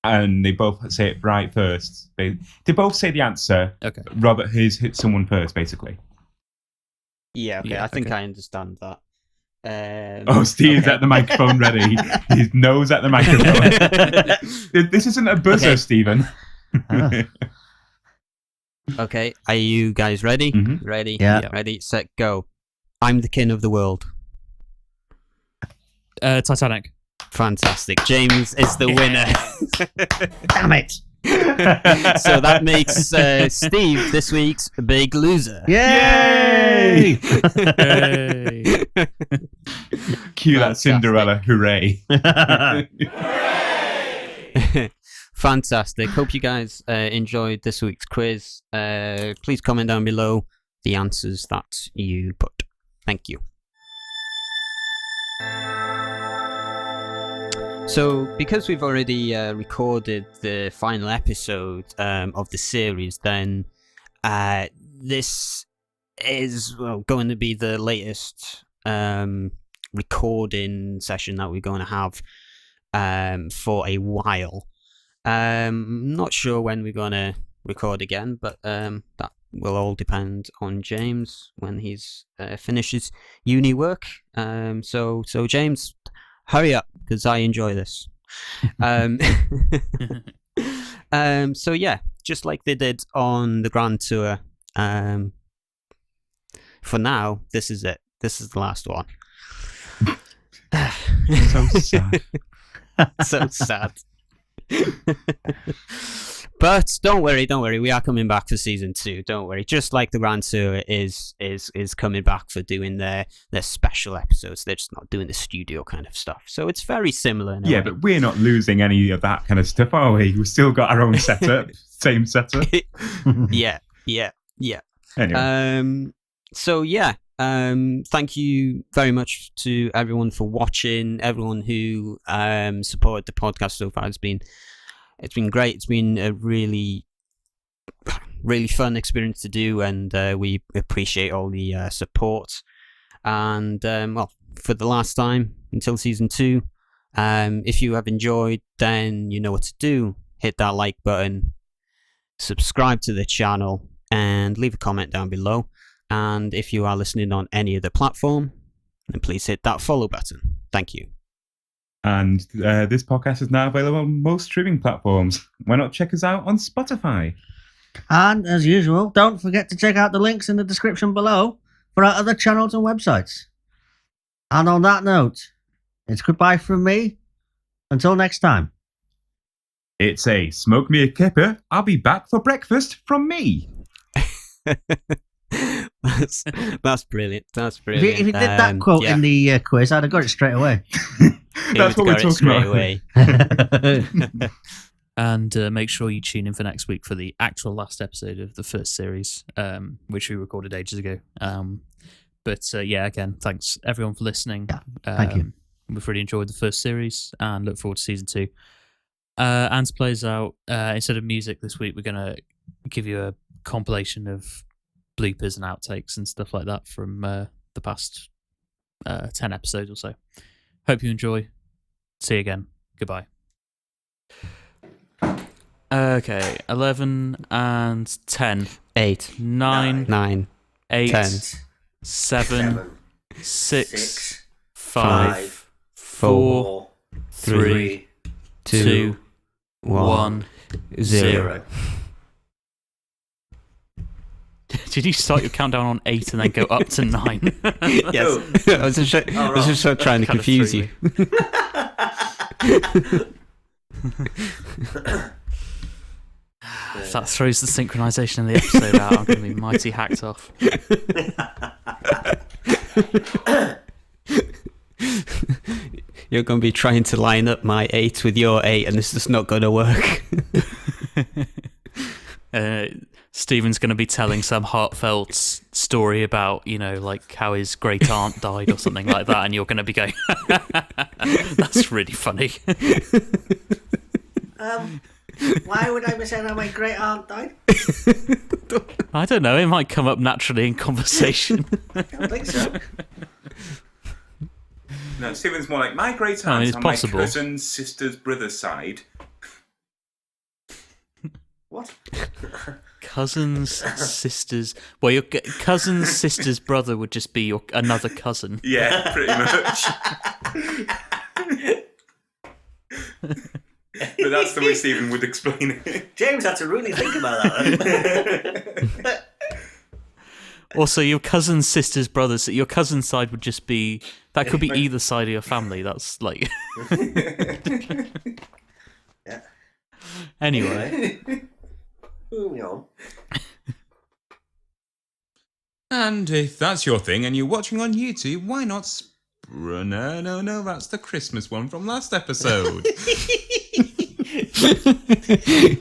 and they both say it right first, they both say the answer. Okay. Robert hits someone first, basically. Yeah, okay. Yeah, I think okay. I understand that. Steve's at the microphone ready. His nose at the microphone. This isn't a buzzer, Okay. Stephen. Okay, are you guys ready? Mhm. Ready? Yeah. Ready, set, go. I'm the king of the world. Titanic. Fantastic. James is the winner. Damn it! So that makes Steve this week's big loser. Yay! Hey. Cue that Cinderella hooray. Fantastic. Hope you guys enjoyed this week's quiz. Please comment down below the answers that you put. Thank you. So, because we've already recorded the final episode of the series, then this is going to be the latest recording session that we're going to have for a while. Not sure when we're going to record again, but that will all depend on James when he's finishes uni work. So James, hurry up, because I enjoy this. So yeah, just like they did on the Grand Tour. For now, this is it. This is the last one. So sad. So sad. But don't worry, we are coming back for season 2. Don't worry. Just like the Grand Tour is coming back for doing their special episodes. They're just not doing the studio kind of stuff. So it's very similar. In a way. But we're not losing any of that kind of stuff, are we? We've still got our own setup, same setup. yeah. Anyway. So yeah. Thank you very much to everyone for watching. Everyone who supported the podcast so far. It's been great. It's been a really fun experience to do, and we appreciate all the support. And for the last time until season 2, if you have enjoyed, then you know what to do. Hit that like button, subscribe to the channel, and leave a comment down below. And if you are listening on any other platform, then please hit that follow button. Thank you. And this podcast is now available on most streaming platforms. Why not check us out on Spotify? And as usual, don't forget to check out the links in the description below for our other channels and websites. And on that note, it's goodbye from me. Until next time. It's a smoke me a kipper. I'll be back for breakfast from me. That's brilliant. That's brilliant. If you did that quote in the quiz, I'd have got it straight away. That's what we're talking about. Away. And make sure you tune in for next week for the actual last episode of the first series, which we recorded ages ago. But again, thanks everyone for listening. Thank you. We've really enjoyed the first series and look forward to season 2. And to play us out, instead of music this week, we're going to give you a compilation of bloopers and outtakes and stuff like that from the past 10 episodes or so. Hope you enjoy. See you again. Goodbye. Okay, 11 and 10. 8, 9, 9, 8, 10, 7, 6, 5, 5, 4, 3, 2, 1, 0. Did you start your countdown on 8 and then go up to 9? Yes. I was just trying to confuse you. If that throws the synchronization in the episode out, I'm going to be mighty hacked off. You're going to be trying to line up my 8 with your 8, and this is not going to work. Stephen's going to be telling some heartfelt story about, like how his great aunt died or something like that, and you're going to be going, that's really funny. Why would I be saying how my great aunt died? I don't know, it might come up naturally in conversation. I don't think so. No, Stephen's more like my great aunt I mean, it's on possible. my cousin's sister's brother's side. What? cousin's sister's. Well, your cousin's sister's brother would just be your another cousin. Yeah, pretty much. But that's the way Stephen would explain it. James had to really think about that. Also, your cousin's sister's brother. So your cousin's side would just be. That could be either side of your family. That's like. Yeah. Anyway. Moving on. And if that's your thing and you're watching on YouTube, why not... No, that's the Christmas one from last episode.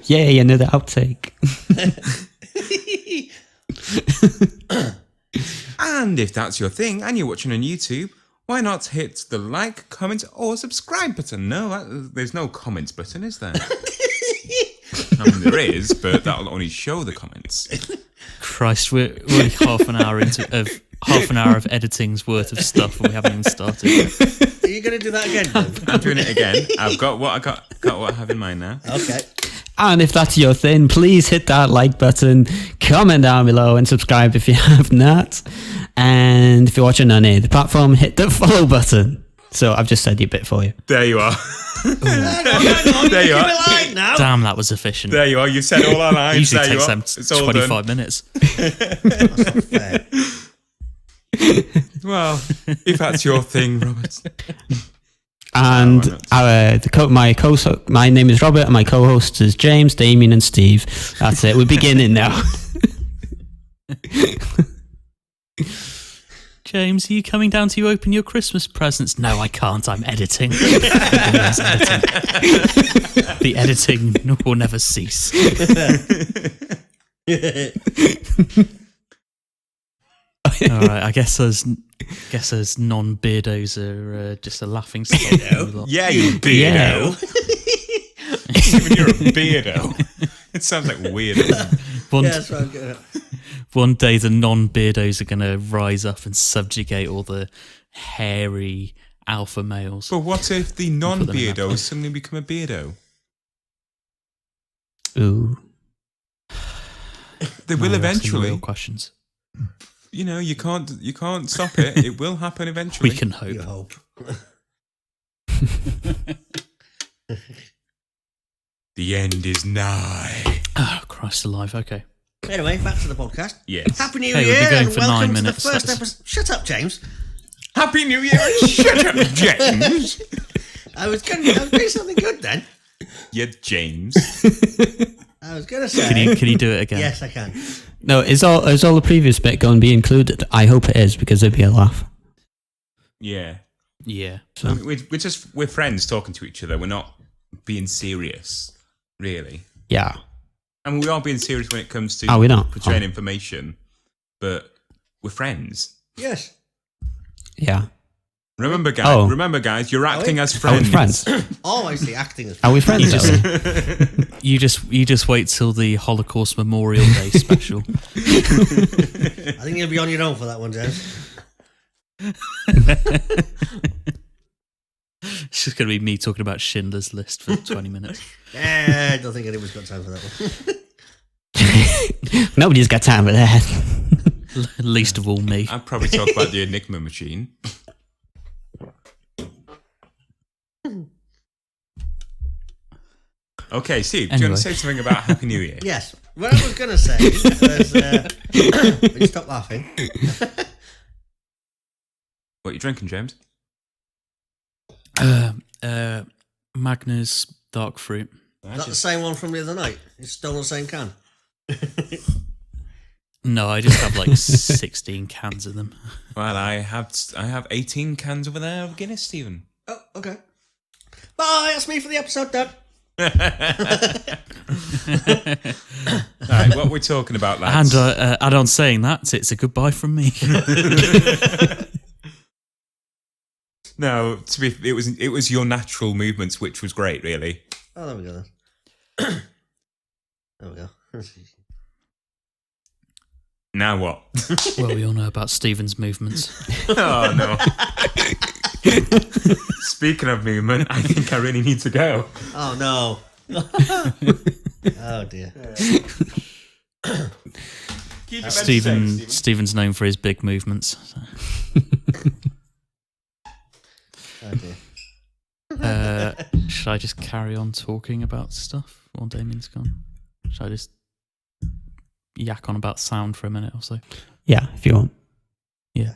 Yay, another outtake. And if that's your thing and you're watching on YouTube, why not hit the like, comment, or subscribe button? No, there's no comments button, is there? I mean, there is, but that'll only show the comments. Christ, we're half an hour of editing's worth of stuff, and we haven't even started yet. Are you going to do that again, Dave? I'm doing it again. I've got what I have in mind now. Okay. And if that's your thing, please hit that like button, comment down below, and subscribe if you have not. And if you're watching on any of the platform, hit the follow button. So I've just said your bit for you. There you are. There you are. Now. Damn, that was efficient. There you are. You said all our lines. Usually There takes you are. them It's all 25 minutes. That's not fair. Well, if that's your thing, Robert. And my name is Robert, and my co-hosts is James, Damian, and Steve. That's it. We're beginning now. James, are you coming down to open your Christmas presents? No, I can't. I'm editing. The editing will never cease. All right, I guess those non-beardos are just a laughing stock. Yeah, you beardo. Even you're a beardo. It sounds like weird. That's what I'm good. One day the non-beardos are going to rise up and subjugate all the hairy alpha males. But what if the non-beardos suddenly become a beardo? Ooh. They will eventually. Real questions. You know, you can't stop it. It will happen eventually. We can hope. You hope. The end is nigh. Oh, Christ alive. Okay. Anyway, back to the podcast. Yes. Happy New Hey, we've Year been going and for welcome 9 to minutes. the first episode. Shut up, James. Happy New Year! Shut up, James. I was doing something good then. Yeah, James. I was going to say. Can you do it again? Yes, I can. No, is all the previous bit going to be included? I hope it is, because it'd be a laugh. Yeah. Yeah. So. I mean, we're friends talking to each other. We're not being serious, really. Yeah. I mean, we are being serious when it comes to we're not. portraying information, but we're friends. Yes. Yeah. Remember, guys, you're acting as friends. Are we friends? Oh, I see. Acting as Are we friends? You just wait till the Holocaust Memorial Day special. I think you'll be on your own for that one, James. It's just going to be me talking about Schindler's List for 20 minutes. I don't think anyone's got time for that one. Nobody's got time for that. Least of all me. I'd probably talk about the Enigma machine. Okay, Steve, do you want to say something about Happy New Year? Yes. What I was going to say was... will you stop laughing? What are you drinking, James? Magnus Dark Fruit. Is that the same one from the other night? It's still in the same can? No, I just have like 16 cans of them. Well, I have 18 cans over there of Guinness, Stephen. Oh, okay. Bye, that's me for the episode, Dad. All right, what we're talking about, lads. And on saying that, it's a goodbye from me. No, it was your natural movements, which was great, really. Oh, there we go then. There we go. Now what? Well, we all know about Stephen's movements. Oh no! Speaking of movement, I think I really need to go. Oh no. Oh dear. Keep it Stephen's known for his big movements. So. Oh dear. Should I just carry on talking about stuff while Damian's gone? Should I just yak on about sound for a minute or so? Yeah, if you want. Yeah.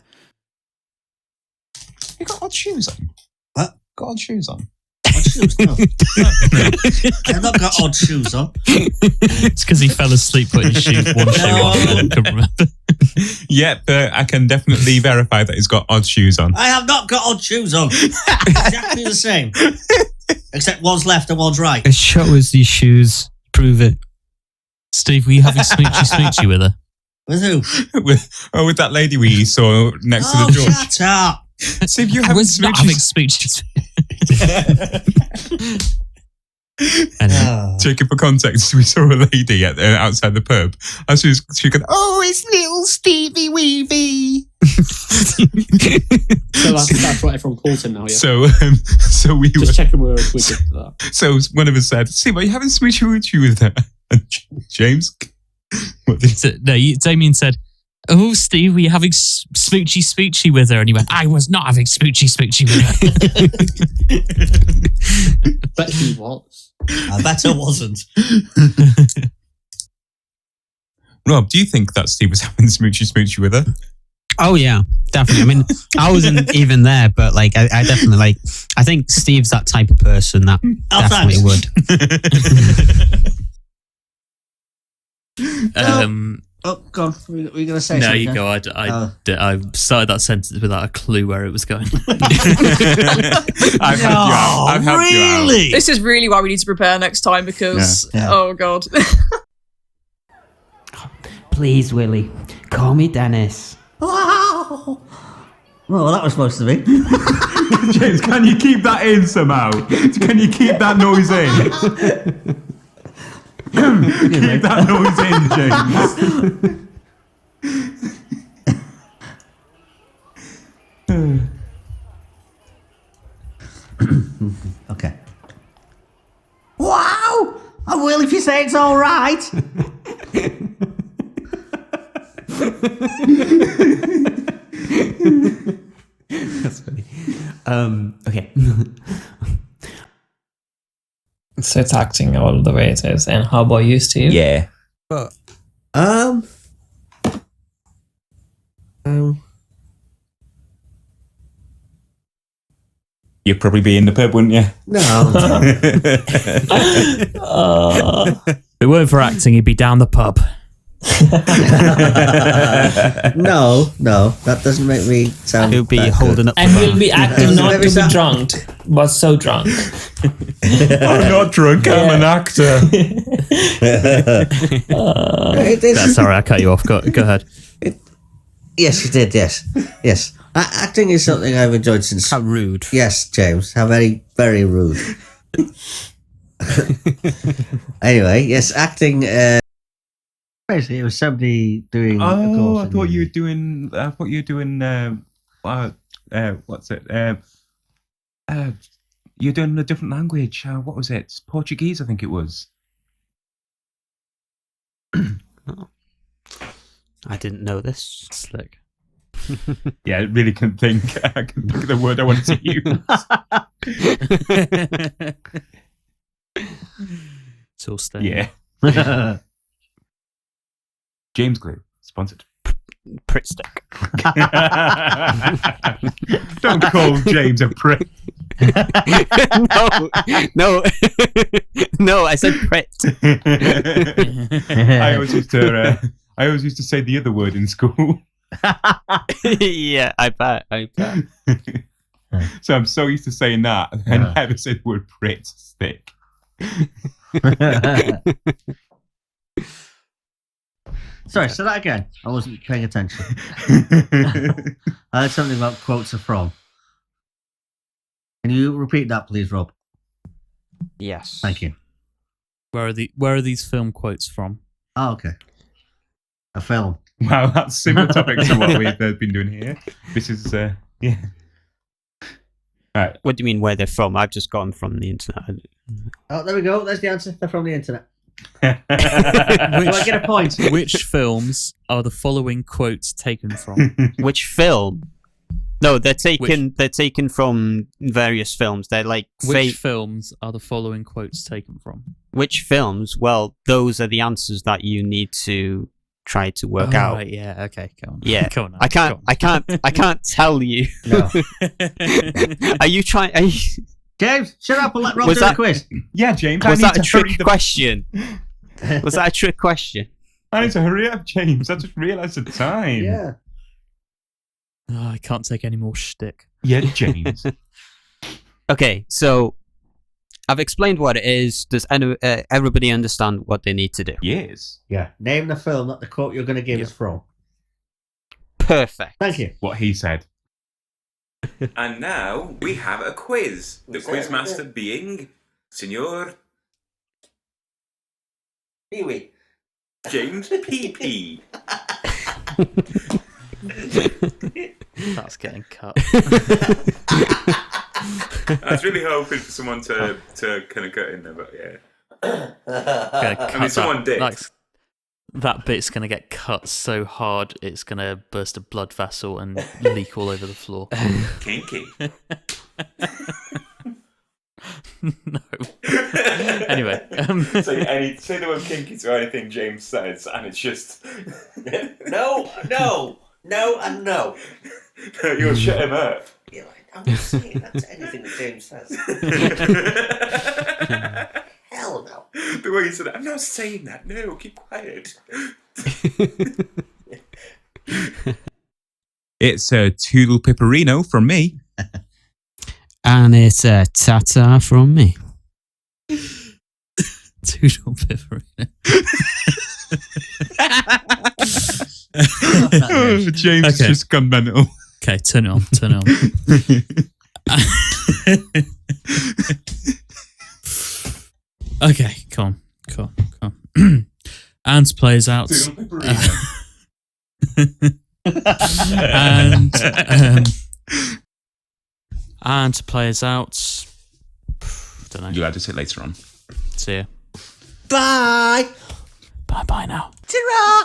You got odd shoes on? What? Got odd shoes on? Odd shoes? No. I've not got odd shoes on. It's because he fell asleep putting his one shoe on. I couldn't remember. Yeah, but I can definitely verify that he's got odd shoes on. I have not got odd shoes on. Exactly the same. Except one's left and one's right. Show us these shoes. Prove it. Steve, were you having smoochy with her? With who? with that lady we saw next to Oh, the door. shut up. See if you I haven't was not having smooches. smoochy. Anyway. Oh. Checking for context, we saw a lady outside the pub. And she going, "Oh, it's little Stevie Weevy." So that's what everyone calls him now, yeah. So we Just were. checking we're good to that. So one of us said, "See, are you having smoochy woochie with her?" And James, what did he say? So, no, Damian said, "Oh, Steve, were you having smoochy with her?" And he went, "I was not having smoochy with her." Bet he was. I bet I wasn't. Rob, do you think that Steve was having smoochy with her? Oh yeah, definitely. I mean, I wasn't even there, but like, I definitely like. I think Steve's that type of person that definitely thanks. would. Oh, go on. Were you going to say No, something? you go. I started that sentence without a clue where it was going. I've helped you out. I've helped you out. Really? This is really why we need to prepare next time because, Yeah. oh god. Please, Willie, call me Dennis. Oh. Well, that was supposed to be. James, can you keep that in somehow? Can you keep that noise in? Keep that noise in, James. Okay. Wow! I will if you say it's all right. That's funny. Okay. So it's acting all the way it is. And how about you, Steve? Yeah. You'd probably be in the pub, wouldn't you? No. If it weren't for acting, he'd be down the pub. No, that doesn't make me sound. He'll be that holding up. And the he'll bar. be acting not to Maybe be so. drunk, but so drunk. I'm not drunk, I'm an actor. That's sorry, I cut you off. Go ahead. Yes, you did. Yes. Acting is something I've enjoyed since. How rude. Yes, James. How very, very rude. Anyway, yes, acting. Basically, it was somebody doing. Oh, I thought you were doing. What's it? You're doing a different language. What was it? Portuguese, I think it was. I didn't know this. Slick. Yeah, I really couldn't think. I couldn't think of the word I wanted to use. It's all staying. Yeah. James Glue, sponsored. Pritt stick. Don't call James a prick. No, I said Pritt. I always used to say the other word in school. Yeah, I bet. So I'm so used to saying that, I never said the word Pritt stick. Sorry, say that again. I wasn't paying attention. I heard something about quotes are from. Can you repeat that, please, Rob? Yes. Thank you. Where are these film quotes from? Oh, okay. A film. Wow, that's similar topic to what we've been doing here. This is, yeah. Right. What do you mean where they're from? I've just got them from the internet. Oh, there we go. There's the answer. They're from the internet. Do I get a point? Which films are the following quotes taken from? Which film? No, they're taken from various films. They're like Which films are the following quotes taken from? Which films? Well, those are the answers that you need to try to work out. Right, yeah, okay, go on. Yeah, Go on, I can't tell you. No. Are you trying? James, shut up and let Rob Was do the that- quiz. Yeah, James. Was I that need a to hurry trick the- question? Was that a trick question? I need to hurry up, James. I just realised the time. Yeah. Oh, I can't take any more shtick. Yeah, James. Okay, so I've explained what it is. Does everybody understand what they need to do? Yes. Yeah. Name the film that the quote you're going to give is from. Perfect. Thank you. What he said. And now we have a quiz. The Who's that? quizmaster being Senor Pee-wee. James PP. That's getting cut. I was really hoping for someone to kind of cut in there, but yeah. I mean, someone did. That bit's going to get cut so hard it's going to burst a blood vessel and leak all over the floor. Kinky. No. Anyway. Say the word kinky to anything James says, and it's just... No, and no. You'll shut him up. You're like, I'm not saying that to anything that James says. Hell no. The way you said it, I'm not saying that. No, keep quiet. It's a Toodle Pipperino from me. And it's a tata from me. Toodle Pipperino. James has just gone mental. Okay, turn it on. Okay, come on. Ant plays out. And plays out. Don't know. You'll have to say later on. See ya. Bye. Bye now. Ta-ra!